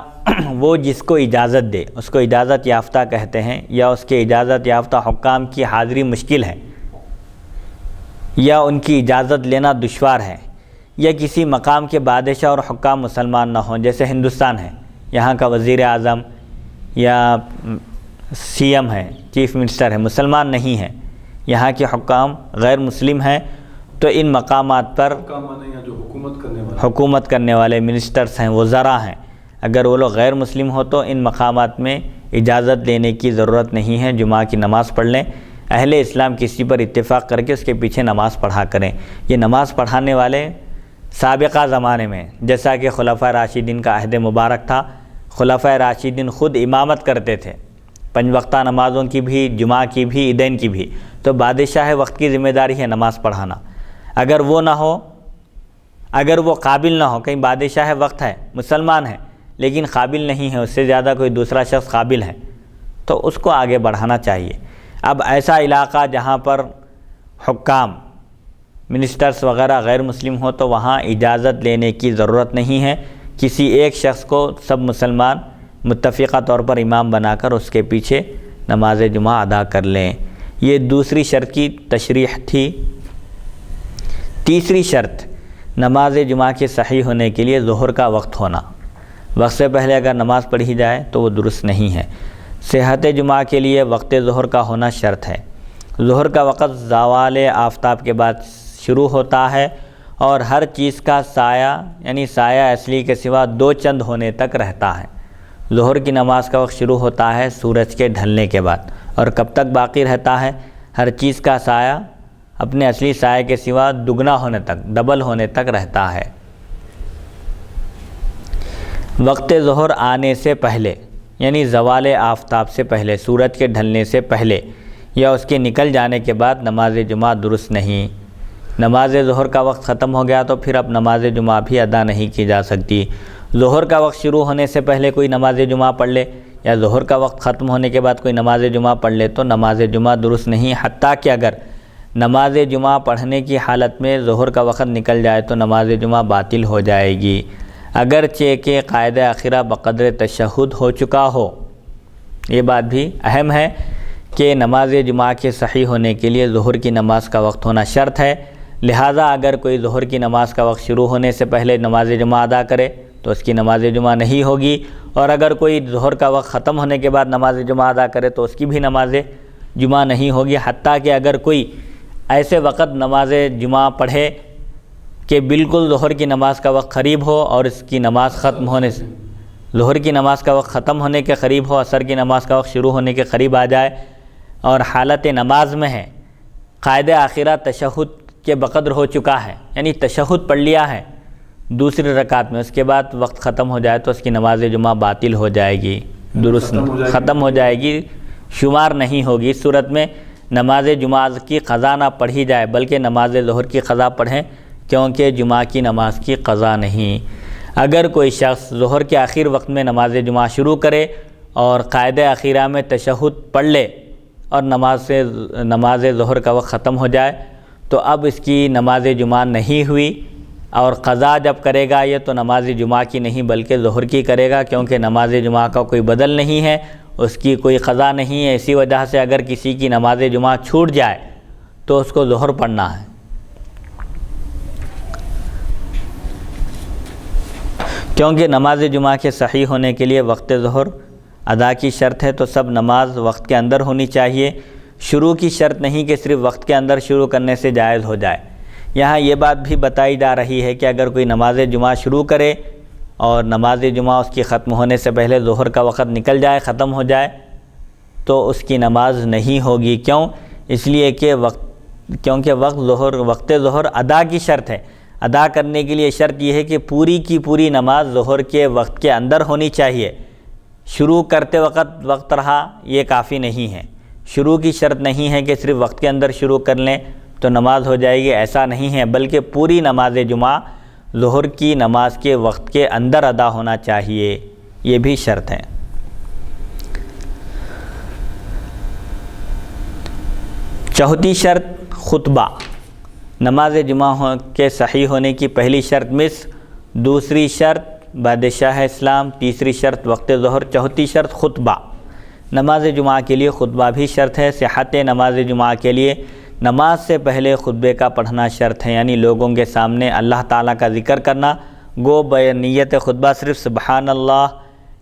وہ جس کو اجازت دے، اس کو اجازت یافتہ کہتے ہیں، یا اس کے اجازت یافتہ حکام کی حاضری مشکل ہے یا ان کی اجازت لینا دشوار ہے، یا کسی مقام کے بادشاہ اور حکام مسلمان نہ ہوں، جیسے ہندوستان ہے، یہاں کا وزیر اعظم یا سی ایم ہے، چیف منسٹر ہے، مسلمان نہیں ہے، یہاں کے حکام غیر مسلم ہیں، تو ان مقامات پر جو حکومت کرنے والے منسٹرز ہیں، وزراء ہیں، اگر وہ لوگ غیر مسلم ہو تو ان مقامات میں اجازت لینے کی ضرورت نہیں ہے، جمعہ کی نماز پڑھ لیں۔ اہل اسلام کسی پر اتفاق کر کے اس کے پیچھے نماز پڑھا کریں۔ یہ نماز پڑھانے والے سابقہ زمانے میں، جیسا کہ خلفائے راشدین کا عہد مبارک تھا، خلفائے راشدین خود امامت کرتے تھے، 5 وقتہ نمازوں کی بھی، جمعہ کی بھی، عیدین کی بھی، تو بادشاہ وقت کی ذمہ داری ہے نماز پڑھانا۔ اگر وہ نہ ہو، اگر وہ قابل نہ ہو، کہیں بادشاہ وقت ہے، مسلمان ہے لیکن قابل نہیں ہے، اس سے زیادہ کوئی دوسرا شخص قابل ہے، تو اس کو آگے بڑھانا چاہیے۔ اب ایسا علاقہ جہاں پر حکام، منسٹرز وغیرہ غیر مسلم ہو تو وہاں اجازت لینے کی ضرورت نہیں ہے، کسی ایک شخص کو سب مسلمان متفقہ طور پر امام بنا کر اس کے پیچھے نماز جمعہ ادا کر لیں۔ یہ دوسری شرط کی تشریح تھی۔ تیسری شرط نماز جمعہ کے صحیح ہونے کے لیے ظہر کا وقت ہونا۔ وقت سے پہلے اگر نماز پڑھی جائے تو وہ درست نہیں ہے۔ صحت جمعہ کے لیے وقت ظہر کا ہونا شرط ہے۔ ظہر کا وقت زوال آفتاب کے بعد شروع ہوتا ہے اور ہر چیز کا سایہ، یعنی سایہ اصلی کے سوا 2 چند ہونے تک رہتا ہے۔ ظہر کی نماز کا وقت شروع ہوتا ہے سورج کے ڈھلنے کے بعد، اور کب تک باقی رہتا ہے؟ ہر چیز کا سایہ اپنے اصلی سایہ کے سوا دگنا ہونے تک، ڈبل ہونے تک رہتا ہے۔ وقت ظہر آنے سے پہلے، یعنی زوال آفتاب سے پہلے، سورج کے ڈھلنے سے پہلے یا اس کے نکل جانے کے بعد نماز جمعہ درست نہیں۔ نماز ظہر کا وقت ختم ہو گیا تو پھر اب نماز جمعہ بھی ادا نہیں کی جا سکتی۔ ظہر کا وقت شروع ہونے سے پہلے کوئی نماز جمعہ پڑھ لے یا ظہر کا وقت ختم ہونے کے بعد کوئی نماز جمعہ پڑھ لے تو نماز جمعہ درست نہیں، حتیٰ کہ اگر نماز جمعہ پڑھنے کی حالت میں ظہر کا وقت نکل جائے تو نماز جمعہ باطل ہو جائے گی، اگرچہ کہ قائد آخرہ بقدر تشہد ہو چکا ہو۔ یہ بات بھی اہم ہے کہ نماز جمعہ کے صحیح ہونے کے لیے ظہر کی نماز کا وقت ہونا شرط ہے، لہٰذا اگر کوئی ظہر کی نماز کا وقت شروع ہونے سے پہلے نماز جمعہ ادا کرے تو اس کی نماز جمعہ نہیں ہوگی، اور اگر کوئی ظہر کا وقت ختم ہونے کے بعد نماز جمعہ ادا کرے تو اس کی بھی نماز جمعہ نہیں ہوگی، حتیٰ کہ اگر کوئی ایسے وقت نماز جمعہ پڑھے کہ بالکل ظہر کی نماز کا وقت قریب ہو اور اس کی نماز ختم ہونے سے، ظہر کی نماز کا وقت ختم ہونے کے قریب ہو، عصر کی نماز کا وقت شروع ہونے کے قریب آ جائے اور حالت نماز میں ہے، قائد آخرہ تشہد کے بقدر ہو چکا ہے، یعنی تشہد پڑھ لیا ہے دوسری رکعت میں، اس کے بعد وقت ختم ہو جائے تو اس کی نماز جمعہ باطل ہو جائے گی، درست ختم ہو جائے گی، شمار نہیں ہوگی۔ اس صورت میں نماز جمعہ کی قضا نہ پڑھی جائے بلکہ نماز ظہر کی قضا پڑھیں، کیونکہ جمعہ کی نماز کی قضا نہیں۔ اگر کوئی شخص ظہر کے آخر وقت میں نماز جمعہ شروع کرے اور قائد آخرہ میں تشہد پڑھ لے اور نماز ظہر کا وقت ختم ہو جائے تو اب اس کی نماز جمعہ نہیں ہوئی، اور قضا جب کرے گا یہ تو نماز جمعہ کی نہیں بلکہ ظہر کی کرے گا، کیونکہ نماز جمعہ کا کوئی بدل نہیں ہے اس کی کوئی قضا نہیں ہے، اسی وجہ سے اگر کسی کی نماز جمعہ چھوٹ جائے تو اس کو ظہر پڑھنا ہے۔ کیونکہ نماز جمعہ کے صحیح ہونے کے لیے وقت ظہر ادا کی شرط ہے، تو سب نماز وقت کے اندر ہونی چاہیے، شروع کی شرط نہیں کہ صرف وقت کے اندر شروع کرنے سے جائز ہو جائے۔ یہاں یہ بات بھی بتائی جا رہی ہے کہ اگر کوئی نماز جمعہ شروع کرے اور نماز جمعہ اس کی ختم ہونے سے پہلے ظہر کا وقت نکل جائے، ختم ہو جائے، تو اس کی نماز نہیں ہوگی۔ کیوں؟ اس لیے کہ کیونکہ وقت ظہر ادا کی شرط ہے۔ ادا کرنے کے لیے شرط یہ ہے کہ پوری کی پوری نماز ظہر کے وقت کے اندر ہونی چاہیے۔ شروع کرتے وقت رہا یہ کافی نہیں ہے۔ شروع کی شرط نہیں ہے کہ صرف وقت کے اندر شروع کر لیں تو نماز ہو جائے گی، ایسا نہیں ہے، بلکہ پوری نماز جمعہ ظہر کی نماز کے وقت کے اندر ادا ہونا چاہیے، یہ بھی شرط ہے۔ چوتھی شرط خطبہ۔ نماز جمعہ کے صحیح ہونے کی پہلی شرط مصر، دوسری شرط بادشاہ اسلام، تیسری شرط وقت ظہر، چوتھی شرط خطبہ۔ نماز جمعہ کے لیے خطبہ بھی شرط ہے۔ صحت نماز جمعہ کے لیے نماز سے پہلے خطبے کا پڑھنا شرط ہے، یعنی لوگوں کے سامنے اللہ تعالیٰ کا ذکر کرنا، گو نیت خطبہ صرف سبحان اللہ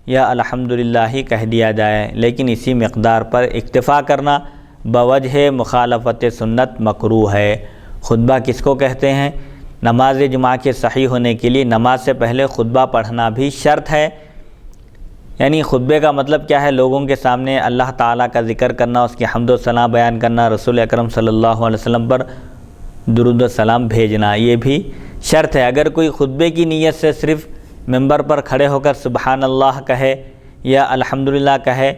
یا الحمدللہ ہی کہہ دیا جائے، لیکن اسی مقدار پر اکتفا کرنا بوجہ مخالفت سنت مکروہ ہے۔ خطبہ کس کو کہتے ہیں؟ نماز جمعہ کے صحیح ہونے کے لیے نماز سے پہلے خطبہ پڑھنا بھی شرط ہے۔ یعنی خطبے کا مطلب کیا ہے؟ لوگوں کے سامنے اللہ تعالیٰ کا ذکر کرنا، اس کی حمد و ثنا بیان کرنا، رسول اکرم صلی اللہ علیہ وسلم پر درود و سلام بھیجنا، یہ بھی شرط ہے۔ اگر کوئی خطبے کی نیت سے صرف ممبر پر کھڑے ہو کر سبحان اللہ کہے یا الحمدللہ کہے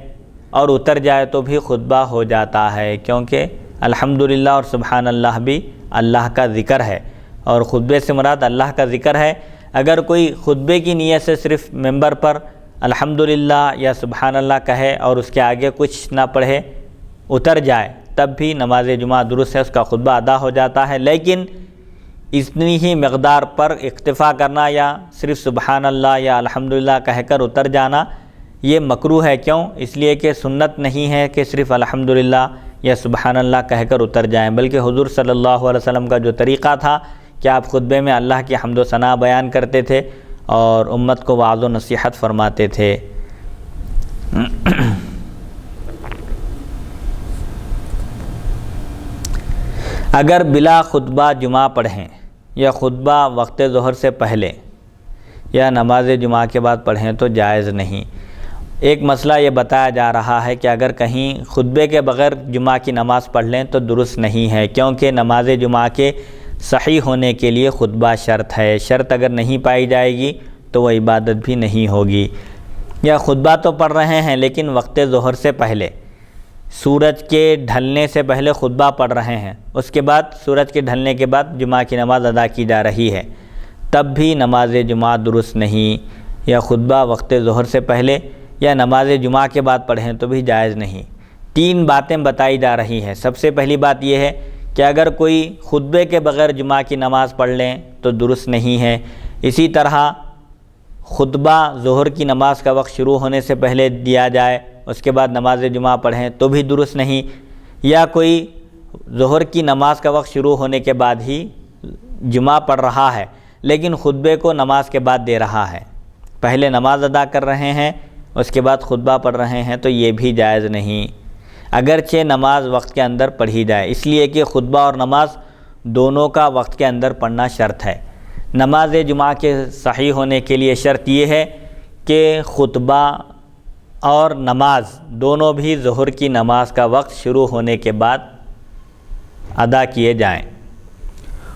اور اتر جائے تو بھی خطبہ ہو جاتا ہے، کیونکہ الحمدللہ اور سبحان اللہ بھی اللہ کا ذکر ہے اور خطبے سے مراد اللہ کا ذکر ہے۔ اگر کوئی خطبے کی نیت سے صرف ممبر پر الحمدللہ یا سبحان اللہ کہے اور اس کے آگے کچھ نہ پڑھے اتر جائے تب بھی نماز جمعہ درست ہے، اس کا خطبہ ادا ہو جاتا ہے، لیکن اتنی ہی مقدار پر اکتفا کرنا یا صرف سبحان اللہ یا الحمدللہ کہہ کر اتر جانا یہ مکروہ ہے۔ کیوں؟ اس لیے کہ سنت نہیں ہے کہ صرف الحمدللہ یا سبحان اللہ کہہ کر اتر جائیں، بلکہ حضور صلی اللہ علیہ وسلم کا جو طریقہ تھا کہ آپ خطبے میں اللہ کی حمد و ثنا بیان کرتے تھے اور امت کو وعظ و نصیحت فرماتے تھے۔ اگر بلا خطبہ جمعہ پڑھیں یا خطبہ وقت ظہر سے پہلے یا نماز جمعہ کے بعد پڑھیں تو جائز نہیں۔ ایک مسئلہ یہ بتایا جا رہا ہے کہ اگر کہیں خطبے کے بغیر جمعہ کی نماز پڑھ لیں تو درست نہیں ہے، کیونکہ نماز جمعہ کے صحیح ہونے کے لیے خطبہ شرط ہے۔ شرط اگر نہیں پائی جائے گی تو وہ عبادت بھی نہیں ہوگی۔ یا خطبہ تو پڑھ رہے ہیں لیکن وقت ظہر سے پہلے، سورج کے ڈھلنے سے پہلے خطبہ پڑھ رہے ہیں، اس کے بعد سورج کے ڈھلنے کے بعد جمعہ کی نماز ادا کی جا رہی ہے، تب بھی نماز جمعہ درست نہیں۔ یا خطبہ وقت ظہر سے پہلے یا نماز جمعہ کے بعد پڑھیں تو بھی جائز نہیں۔ تین باتیں بتائی جا رہی ہیں۔ سب سے پہلی بات یہ ہے کہ اگر کوئی خطبے کے بغیر جمعہ کی نماز پڑھ لیں تو درست نہیں ہے۔ اسی طرح خطبہ ظہر کی نماز کا وقت شروع ہونے سے پہلے دیا جائے، اس کے بعد نماز جمعہ پڑھیں تو بھی درست نہیں۔ یا کوئی ظہر کی نماز کا وقت شروع ہونے کے بعد ہی جمعہ پڑھ رہا ہے لیکن خطبے کو نماز کے بعد دے رہا ہے، پہلے نماز ادا کر رہے ہیں اس کے بعد خطبہ پڑھ رہے ہیں تو یہ بھی جائز نہیں، اگرچہ نماز وقت کے اندر پڑھی جائے، اس لیے کہ خطبہ اور نماز دونوں کا وقت کے اندر پڑھنا شرط ہے۔ نماز جمعہ کے صحیح ہونے کے لیے شرط یہ ہے کہ خطبہ اور نماز دونوں بھی ظہر کی نماز کا وقت شروع ہونے کے بعد ادا کیے جائیں۔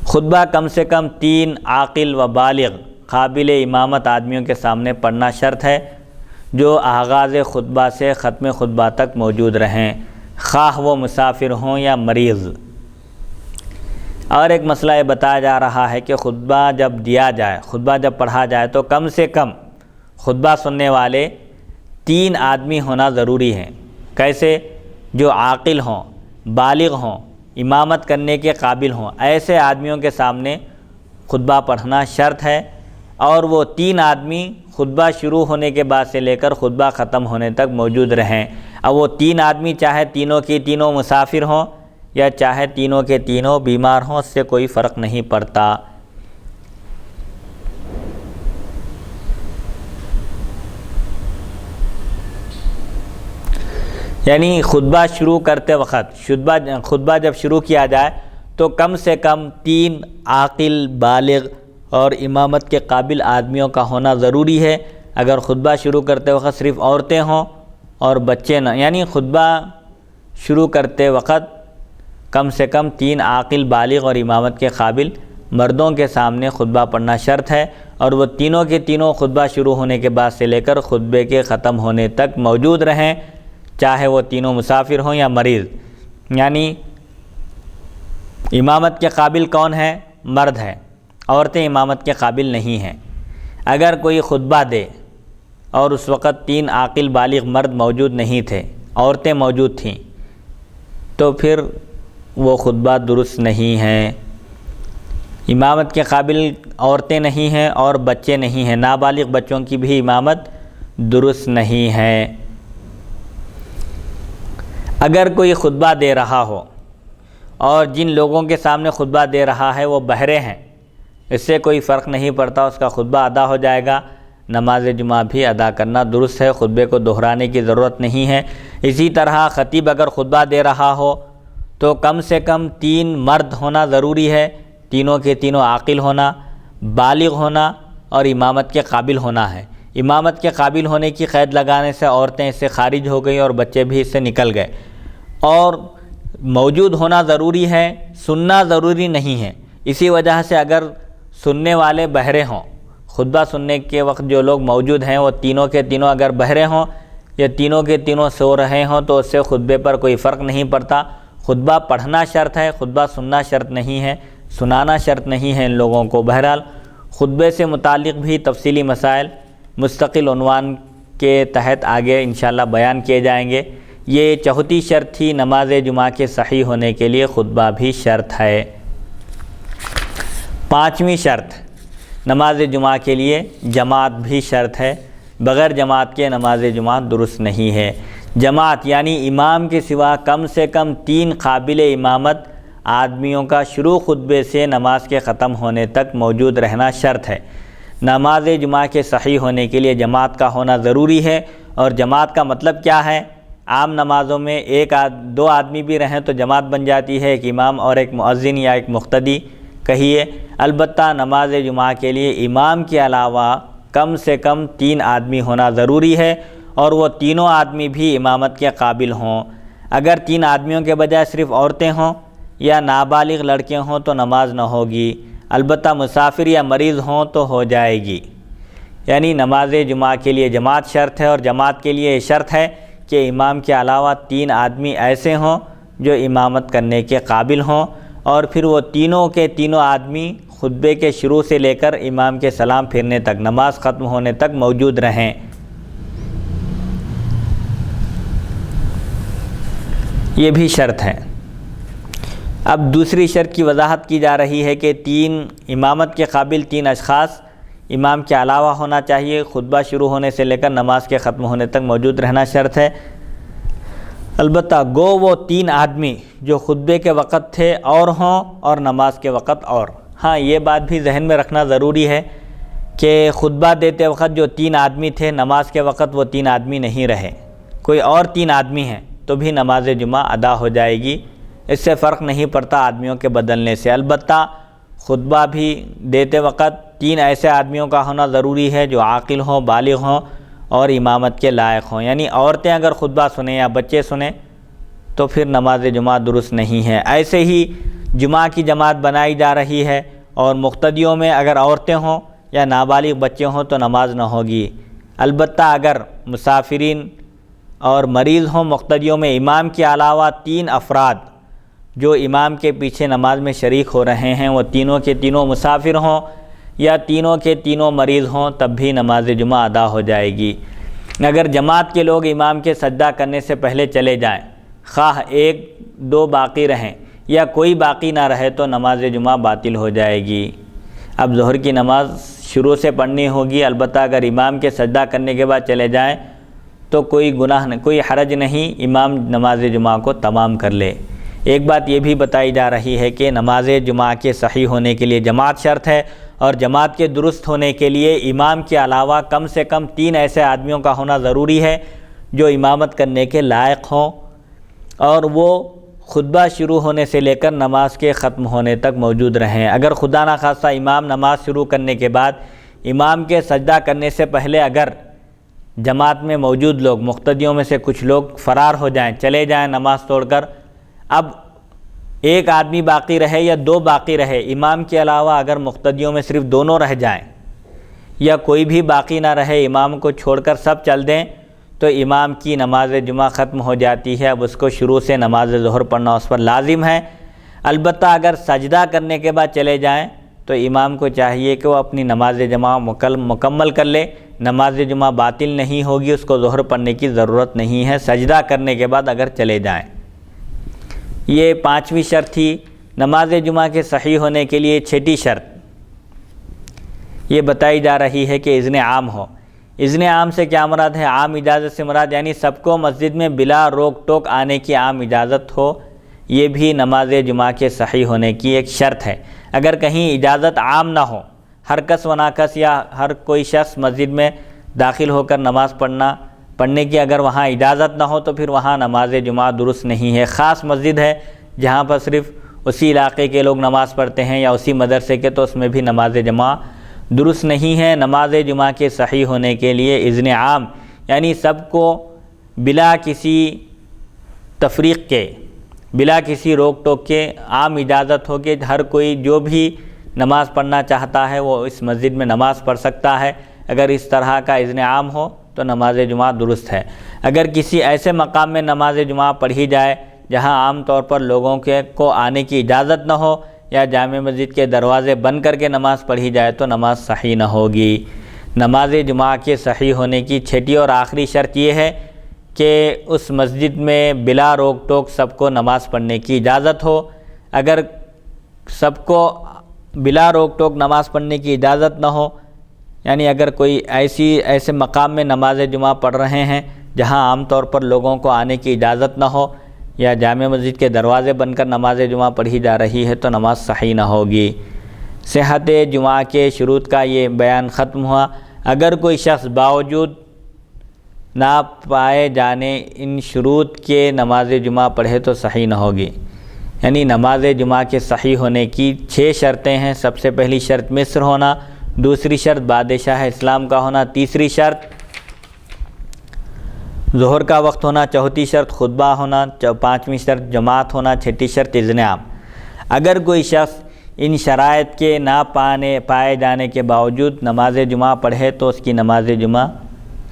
خطبہ کم سے کم 3 عاقل و بالغ قابل امامت آدمیوں کے سامنے پڑھنا شرط ہے، جو آغاز خطبہ سے ختم خطبہ تک موجود رہیں، خواہ وہ مسافر ہوں یا مریض۔ اور ایک مسئلہ یہ بتایا جا رہا ہے کہ خطبہ جب دیا جائے، خطبہ جب پڑھا جائے تو کم سے کم خطبہ سننے والے 3 آدمی ہونا ضروری ہیں۔ کیسے؟ جو عاقل ہوں، بالغ ہوں، امامت کرنے کے قابل ہوں، ایسے آدمیوں کے سامنے خطبہ پڑھنا شرط ہے۔ اور وہ 3 آدمی خطبہ شروع ہونے کے بعد سے لے کر خطبہ ختم ہونے تک موجود رہیں۔ اب وہ 3 آدمی چاہے تینوں کی تینوں مسافر ہوں یا چاہے تینوں کے تینوں بیمار ہوں، اس سے کوئی فرق نہیں پڑتا۔ یعنی خطبہ شروع کرتے وقت خطبہ جب شروع کیا جائے تو کم سے کم 3 عاقل بالغ اور امامت کے قابل آدمیوں کا ہونا ضروری ہے۔ اگر خطبہ شروع کرتے وقت صرف عورتیں ہوں اور بچے نہ، یعنی خطبہ شروع کرتے وقت کم سے کم 3 عاقل بالغ اور امامت کے قابل مردوں کے سامنے خطبہ پڑھنا شرط ہے، اور وہ تینوں کے تینوں خطبہ شروع ہونے کے بعد سے لے کر خطبے کے ختم ہونے تک موجود رہیں، چاہے وہ تینوں مسافر ہوں یا مریض۔ یعنی امامت کے قابل کون ہے؟ مرد ہے، عورتیں امامت کے قابل نہیں ہیں۔ اگر کوئی خطبہ دے اور اس وقت 3 عاقل بالغ مرد موجود نہیں تھے، عورتیں موجود تھیں، تو پھر وہ خطبہ درست نہیں ہے۔ امامت کے قابل عورتیں نہیں ہیں اور بچے نہیں ہیں، نابالغ بچوں کی بھی امامت درست نہیں ہے۔ اگر کوئی خطبہ دے رہا ہو اور جن لوگوں کے سامنے خطبہ دے رہا ہے وہ بہرے ہیں، اس سے کوئی فرق نہیں پڑتا، اس کا خطبہ ادا ہو جائے گا، نماز جمعہ بھی ادا کرنا درست ہے، خطبے کو دہرانے کی ضرورت نہیں ہے۔ اسی طرح خطیب اگر خطبہ دے رہا ہو تو کم سے کم 3 مرد ہونا ضروری ہے، تینوں کے تینوں عاقل ہونا، بالغ ہونا اور امامت کے قابل ہونا ہے۔ امامت کے قابل ہونے کی قید لگانے سے عورتیں اس سے خارج ہو گئی اور بچے بھی اس سے نکل گئے، اور موجود ہونا ضروری ہے، سننا ضروری نہیں ہے۔ اسی وجہ سے اگر سننے والے بہرے ہوں، خطبہ سننے کے وقت جو لوگ موجود ہیں وہ تینوں کے تینوں اگر بہرے ہوں یا تینوں کے تینوں سو رہے ہوں تو اس سے خطبے پر کوئی فرق نہیں پڑتا۔ خطبہ پڑھنا شرط ہے، خطبہ سننا شرط نہیں ہے، سنانا شرط نہیں ہے ان لوگوں کو۔ بہرحال خطبے سے متعلق بھی تفصیلی مسائل مستقل عنوان کے تحت آگے انشاءاللہ بیان کیے جائیں گے۔ یہ 4تھی شرط تھی، نماز جمعہ کے صحیح ہونے کے لیے خطبہ بھی شرط ہے۔ 5ویں شرط، نماز جمعہ کے لیے جماعت بھی شرط ہے، بغیر جماعت کے نماز جمعہ درست نہیں ہے۔ جماعت یعنی امام کے سوا کم سے کم 3 قابل امامت آدمیوں کا شروع خطبے سے نماز کے ختم ہونے تک موجود رہنا شرط ہے۔ نماز جمعہ کے صحیح ہونے کے لیے جماعت کا ہونا ضروری ہے، اور جماعت کا مطلب کیا ہے؟ عام نمازوں میں 2 آدمی بھی رہیں تو جماعت بن جاتی ہے، ایک امام اور ایک مؤذن یا ایک مقتدی کہیے۔ البتہ نماز جمعہ کے لیے امام کے علاوہ کم سے کم 3 آدمی ہونا ضروری ہے، اور وہ تینوں آدمی بھی امامت کے قابل ہوں۔ اگر 3 آدمیوں کے بجائے صرف عورتیں ہوں یا نابالغ لڑکے ہوں تو نماز نہ ہوگی، البتہ مسافر یا مریض ہوں تو ہو جائے گی۔ یعنی نماز جمعہ کے لیے جماعت شرط ہے، اور جماعت کے لیے یہ شرط ہے کہ امام کے علاوہ 3 آدمی ایسے ہوں جو امامت کرنے کے قابل ہوں، اور پھر وہ تینوں کے تینوں آدمی خطبے کے شروع سے لے کر امام کے سلام پھرنے تک، نماز ختم ہونے تک موجود رہیں۔ یہ بھی شرط ہے۔ اب دوسری شرط کی وضاحت کی جا رہی ہے کہ 3 امامت کے قابل 3 اشخاص امام کے علاوہ ہونا چاہیے، خطبہ شروع ہونے سے لے کر نماز کے ختم ہونے تک موجود رہنا شرط ہے۔ البتہ گو وہ 3 آدمی جو خطبے کے وقت تھے اور ہوں اور نماز کے وقت اور۔ ہاں، یہ بات بھی ذہن میں رکھنا ضروری ہے کہ خطبہ دیتے وقت جو 3 آدمی تھے، نماز کے وقت وہ 3 آدمی نہیں رہے، کوئی اور 3 آدمی ہیں تو بھی نماز جمعہ ادا ہو جائے گی، اس سے فرق نہیں پڑتا آدمیوں کے بدلنے سے۔ البتہ خطبہ بھی دیتے وقت 3 ایسے آدمیوں کا ہونا ضروری ہے جو عاقل ہوں، بالغ ہوں اور امامت کے لائق ہوں۔ یعنی عورتیں اگر خطبہ سنیں یا بچے سنیں تو پھر نماز جمعہ درست نہیں ہے۔ ایسے ہی جمعہ کی جماعت بنائی جا رہی ہے اور مقتدیوں میں اگر عورتیں ہوں یا نابالغ بچے ہوں تو نماز نہ ہوگی۔ البتہ اگر مسافرین اور مریض ہوں مقتدیوں میں، امام کے علاوہ 3 افراد جو امام کے پیچھے نماز میں شریک ہو رہے ہیں، وہ تینوں کے تینوں مسافر ہوں یا تینوں کے تینوں مریض ہوں، تب بھی نماز جمعہ ادا ہو جائے گی۔ اگر جماعت کے لوگ امام کے سجدہ کرنے سے پہلے چلے جائیں، خواہ 1-2 باقی رہیں یا کوئی باقی نہ رہے، تو نماز جمعہ باطل ہو جائے گی۔ اب ظہر کی نماز شروع سے پڑھنی ہوگی، البتہ اگر امام کے سجدہ کرنے کے بعد چلے جائیں تو کوئی گناہ کوئی حرج نہیں، امام نماز جمعہ کو تمام کر لے۔ ایک بات یہ بھی بتائی جا رہی ہے کہ نماز جمعہ کے صحیح ہونے کے لیے جماعت شرط ہے، اور جماعت کے درست ہونے کے لیے امام کے علاوہ کم سے کم 3 ایسے آدمیوں کا ہونا ضروری ہے جو امامت کرنے کے لائق ہوں، اور وہ خطبہ شروع ہونے سے لے کر نماز کے ختم ہونے تک موجود رہیں۔ اگر خدا نخواستہ امام نماز شروع کرنے کے بعد امام کے سجدہ کرنے سے پہلے اگر جماعت میں موجود لوگ، مقتدیوں میں سے کچھ لوگ فرار ہو جائیں، چلے جائیں نماز توڑ کر، اب ایک آدمی باقی رہے یا 2 باقی رہے، امام کے علاوہ اگر مقتدیوں میں صرف دونوں رہ جائیں یا کوئی بھی باقی نہ رہے، امام کو چھوڑ کر سب چل دیں، تو امام کی نماز جمعہ ختم ہو جاتی ہے۔ اب اس کو شروع سے نماز ظہر پڑھنا اس پر لازم ہے۔ البتہ اگر سجدہ کرنے کے بعد چلے جائیں تو امام کو چاہیے کہ وہ اپنی نماز جمعہ مکمل کر لے، نماز جمعہ باطل نہیں ہوگی، اس کو ظہر پڑھنے کی ضرورت نہیں ہے سجدہ کرنے کے بعد اگر چلے جائیں۔ یہ 5ویں شرط تھی نماز جمعہ کے صحیح ہونے کے لیے۔ 6ٹی شرط یہ بتائی جا رہی ہے کہ اذن عام ہو۔ اذن عام سے کیا مراد ہے؟ عام اجازت سے مراد یعنی سب کو مسجد میں بلا روک ٹوک آنے کی عام اجازت ہو، یہ بھی نماز جمعہ کے صحیح ہونے کی ایک شرط ہے۔ اگر کہیں اجازت عام نہ ہو، ہر کس و ناکس یا ہر کوئی شخص مسجد میں داخل ہو کر نماز پڑھنے کی اگر وہاں اجازت نہ ہو تو پھر وہاں نماز جمعہ درست نہیں ہے۔ خاص مسجد ہے جہاں پر صرف اسی علاقے کے لوگ نماز پڑھتے ہیں یا اسی مدرسے کے، تو اس میں بھی نماز جمعہ درست نہیں ہے۔ نماز جمعہ کے صحیح ہونے کے لیے اذن عام یعنی سب کو بلا کسی تفریق کے، بلا کسی روک ٹوک کے عام اجازت ہو کہ ہر کوئی جو بھی نماز پڑھنا چاہتا ہے وہ اس مسجد میں نماز پڑھ سکتا ہے۔ اگر اس طرح کا اذن عام ہو تو نماز جمعہ درست ہے۔ اگر کسی ایسے مقام میں نماز جمعہ پڑھی جائے جہاں عام طور پر لوگوں کو آنے کی اجازت نہ ہو یا جامع مسجد کے دروازے بند کر کے نماز پڑھی جائے تو نماز صحیح نہ ہوگی۔ نماز جمعہ کے صحیح ہونے کی 6ٹی اور آخری شرط یہ ہے کہ اس مسجد میں بلا روک ٹوک سب کو نماز پڑھنے کی اجازت ہو۔ اگر سب کو بلا روک ٹوک نماز پڑھنے کی اجازت نہ ہو، یعنی اگر کوئی ایسے مقام میں نماز جمعہ پڑھ رہے ہیں جہاں عام طور پر لوگوں کو آنے کی اجازت نہ ہو یا جامع مسجد کے دروازے بند کر نماز جمعہ پڑھی جا رہی ہے تو نماز صحیح نہ ہوگی۔ صحت جمعہ کے شروط کا یہ بیان ختم ہوا۔ اگر کوئی شخص باوجود نہ پائے جانے ان شروط کے نماز جمعہ پڑھے تو صحیح نہ ہوگی۔ یعنی نماز جمعہ کے صحیح ہونے کی 6 شرطیں ہیں۔ سب سے پہلی شرط مصر ہونا، دوسری شرط بادشاہ اسلام کا ہونا، تیسری شرط ظہر کا وقت ہونا، چوتھی شرط خطبہ ہونا، 5ویں شرط جماعت ہونا، 6ٹی شرط اذن عام۔ اگر کوئی شخص ان شرائط کے نہ پائے جانے کے باوجود نماز جمعہ پڑھے تو اس کی نماز جمعہ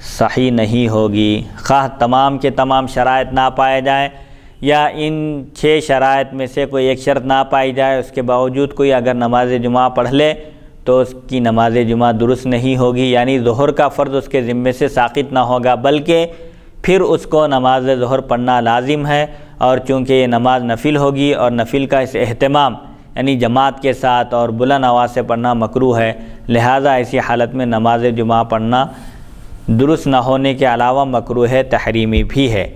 صحیح نہیں ہوگی، خواہ تمام کے تمام شرائط نہ پائے جائیں یا ان 6 شرائط میں سے کوئی ایک شرط نہ پائی جائے، اس کے باوجود کوئی اگر نماز جمعہ پڑھ لے تو اس کی نماز جمعہ درست نہیں ہوگی، یعنی ظہر کا فرض اس کے ذمے سے ساقط نہ ہوگا، بلکہ پھر اس کو نماز ظہر پڑھنا لازم ہے۔ اور چونکہ یہ نماز نفل ہوگی اور نفل کا اس اہتمام یعنی جماعت کے ساتھ اور بلند آواز سے پڑھنا مکروہ ہے، لہٰذا ایسی حالت میں نماز جمعہ پڑھنا درست نہ ہونے کے علاوہ مکروہ تحریمی بھی ہے۔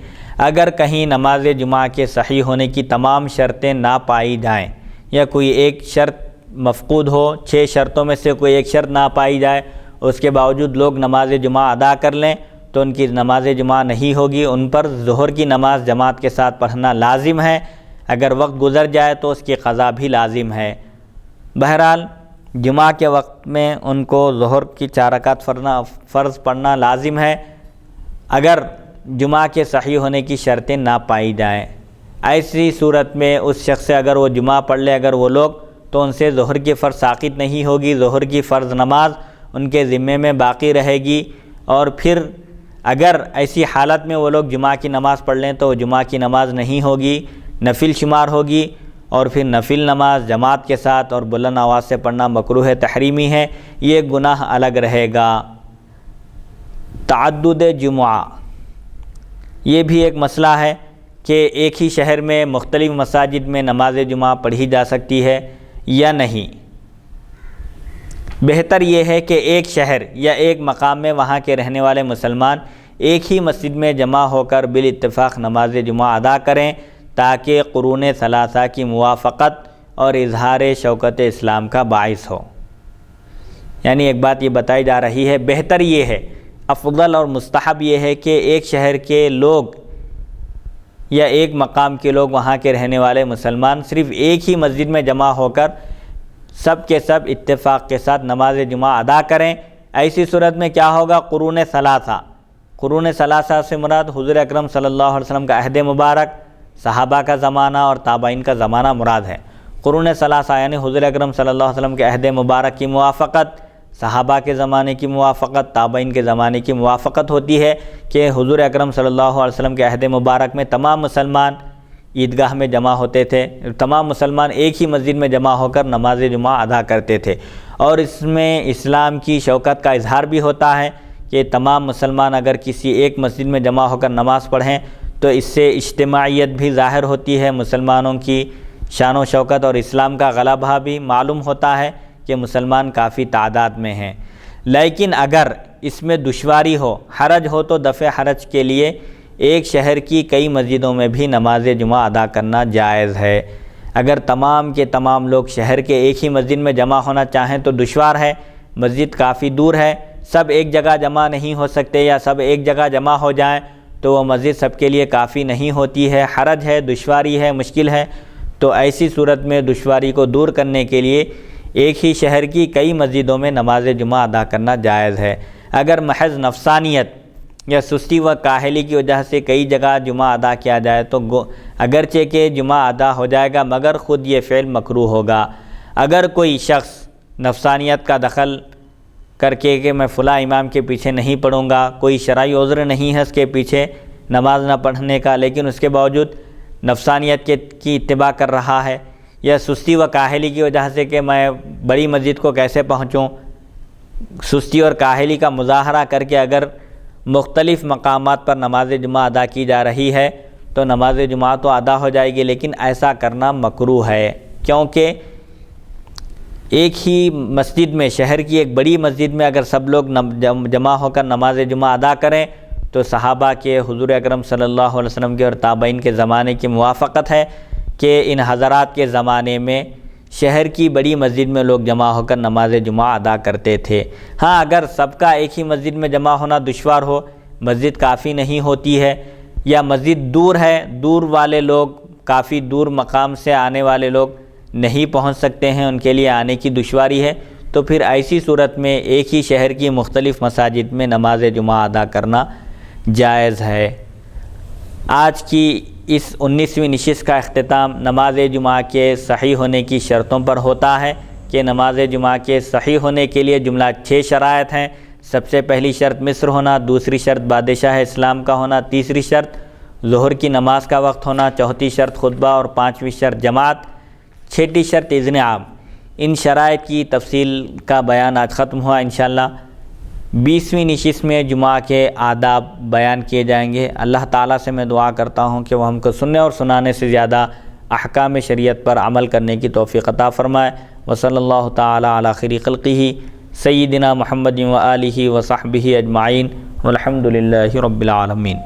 اگر کہیں نماز جمعہ کے صحیح ہونے کی تمام شرطیں نہ پائی جائیں یا کوئی ایک شرط مفقود ہو، 6 شرطوں میں سے کوئی ایک شرط نہ پائی جائے، اس کے باوجود لوگ نماز جمعہ ادا کر لیں تو ان کی نماز جمعہ نہیں ہوگی، ان پر ظہر کی نماز جماعت کے ساتھ پڑھنا لازم ہے۔ اگر وقت گزر جائے تو اس کی قضا بھی لازم ہے۔ بہرحال جمعہ کے وقت میں ان کو ظہر کی 4 رکعت فرض پڑھنا لازم ہے اگر جمعہ کے صحیح ہونے کی شرطیں نہ پائی جائیں۔ ایسی صورت میں اس شخص سے اگر وہ جمعہ پڑھ لے اگر وہ لوگ تو ان سے ظہر کی فرض ساقط نہیں ہوگی، ظہر کی فرض نماز ان کے ذمے میں باقی رہے گی۔ اور پھر اگر ایسی حالت میں وہ لوگ جمعہ کی نماز پڑھ لیں تو وہ جمعہ کی نماز نہیں ہوگی، نفل شمار ہوگی، اور پھر نفل نماز جماعت کے ساتھ اور بلند آواز سے پڑھنا مکروہ تحریمی ہے، یہ گناہ الگ رہے گا۔ تعدد جمعہ، یہ بھی ایک مسئلہ ہے کہ ایک ہی شہر میں مختلف مساجد میں نماز جمعہ پڑھی جا سکتی ہے یا نہیں۔ بہتر یہ ہے کہ ایک شہر یا ایک مقام میں وہاں کے رہنے والے مسلمان ایک ہی مسجد میں جمع ہو کر بالاتفاق نماز جمعہ ادا کریں تاکہ قرون ثلاثہ کی موافقت اور اظہار شوکت اسلام کا باعث ہو۔ یعنی ایک بات یہ بتائی جا رہی ہے، بہتر یہ ہے، افضل اور مستحب یہ ہے کہ ایک شہر کے لوگ یا ایک مقام کے لوگ، وہاں کے رہنے والے مسلمان صرف ایک ہی مسجد میں جمع ہو کر سب کے سب اتفاق کے ساتھ نماز جمعہ ادا کریں۔ ایسی صورت میں کیا ہوگا؟ قرون ثلاثہ سے مراد حضور اکرم صلی اللہ علیہ وسلم کا عہد مبارک، صحابہ کا زمانہ اور تابعین کا زمانہ مراد ہے۔ قرون ثلاثہ یعنی حضور اکرم صلی اللہ علیہ وسلم کے عہد مبارک کی موافقت، صحابہ کے زمانے کی موافقت، تابعین کے زمانے کی موافقت ہوتی ہے کہ حضور اکرم صلی اللہ علیہ وسلم کے عہد مبارک میں تمام مسلمان عیدگاہ میں جمع ہوتے تھے، تمام مسلمان ایک ہی مسجد میں جمع ہو کر نماز جمعہ ادا کرتے تھے، اور اس میں اسلام کی شوکت کا اظہار بھی ہوتا ہے کہ تمام مسلمان اگر کسی ایک مسجد میں جمع ہو کر نماز پڑھیں تو اس سے اجتماعیت بھی ظاہر ہوتی ہے، مسلمانوں کی شان و شوکت اور اسلام کا غلبہ بھی معلوم ہوتا ہے کہ مسلمان کافی تعداد میں ہیں۔ لیکن اگر اس میں دشواری ہو، حرج ہو، تو دفع حرج کے لیے ایک شہر کی کئی مسجدوں میں بھی نماز جمعہ ادا کرنا جائز ہے۔ اگر تمام کے تمام لوگ شہر کے ایک ہی مسجد میں جمع ہونا چاہیں تو دشوار ہے، مسجد کافی دور ہے، سب ایک جگہ جمع نہیں ہو سکتے، یا سب ایک جگہ جمع ہو جائیں تو وہ مسجد سب کے لیے کافی نہیں ہوتی ہے، حرج ہے، دشواری ہے، مشکل ہے۔ تو ایسی صورت میں دشواری کو دور کرنے کے لیے ایک ہی شہر کی کئی مسجدوں میں نماز جمعہ ادا کرنا جائز ہے۔ اگر محض نفسانیت یا سستی و کاہلی کی وجہ سے کئی جگہ جمعہ ادا کیا جائے تو اگرچہ کہ جمعہ ادا ہو جائے گا مگر خود یہ فعل مکروہ ہوگا۔ اگر کوئی شخص نفسانیت کا دخل کر کے کہ میں فلاں امام کے پیچھے نہیں پڑھوں گا، کوئی شرعی عذر نہیں ہے اس کے پیچھے نماز نہ پڑھنے کا، لیکن اس کے باوجود نفسانیت کی اتباع کر رہا ہے، یا سستی و کاہلی کی وجہ سے کہ میں بڑی مسجد کو کیسے پہنچوں، سستی اور کاہلی کا مظاہرہ کر کے اگر مختلف مقامات پر نماز جمعہ ادا کی جا رہی ہے تو نماز جمعہ تو ادا ہو جائے گی، لیکن ایسا کرنا مکروہ ہے، کیونکہ ایک ہی مسجد میں، شہر کی ایک بڑی مسجد میں اگر سب لوگ جمع ہو کر نماز جمعہ ادا کریں تو صحابہ کے، حضور اکرم صلی اللہ علیہ وسلم کے اور تابعین کے زمانے کی موافقت ہے کہ ان حضرات کے زمانے میں شہر کی بڑی مسجد میں لوگ جمع ہو کر نماز جمعہ ادا کرتے تھے۔ ہاں اگر سب کا ایک ہی مسجد میں جمع ہونا دشوار ہو، مسجد کافی نہیں ہوتی ہے، یا مسجد دور ہے، دور والے لوگ، کافی دور مقام سے آنے والے لوگ نہیں پہنچ سکتے ہیں، ان کے لیے آنے کی دشواری ہے، تو پھر ایسی صورت میں ایک ہی شہر کی مختلف مساجد میں نماز جمعہ ادا کرنا جائز ہے۔ آج کی اس 19ویں نشست کا اختتام نماز جمعہ کے صحیح ہونے کی شرطوں پر ہوتا ہے کہ نماز جمعہ کے صحیح ہونے کے لیے جملہ 6 شرائط ہیں۔ سب سے پہلی شرط مصر ہونا، دوسری شرط بادشاہ اسلام کا ہونا، تیسری شرط ظہر کی نماز کا وقت ہونا، چوتھی شرط خطبہ اور پانچویں شرط جماعت، چھٹی شرط اذن عام۔ ان شرائط کی تفصیل کا بیان آج ختم ہوا۔ انشاءاللہ 20ویں نشست میں جمعہ کے آداب بیان کیے جائیں گے۔ اللہ تعالیٰ سے میں دعا کرتا ہوں کہ وہ ہم کو سننے اور سنانے سے زیادہ احکام شریعت پر عمل کرنے کی توفیق عطا فرمائے۔ وصلی اللہ تعالیٰ علی خیر خلقہ سیدنا محمد و آلہ و صحبہ اجمعین والحمد للہ رب العالمین۔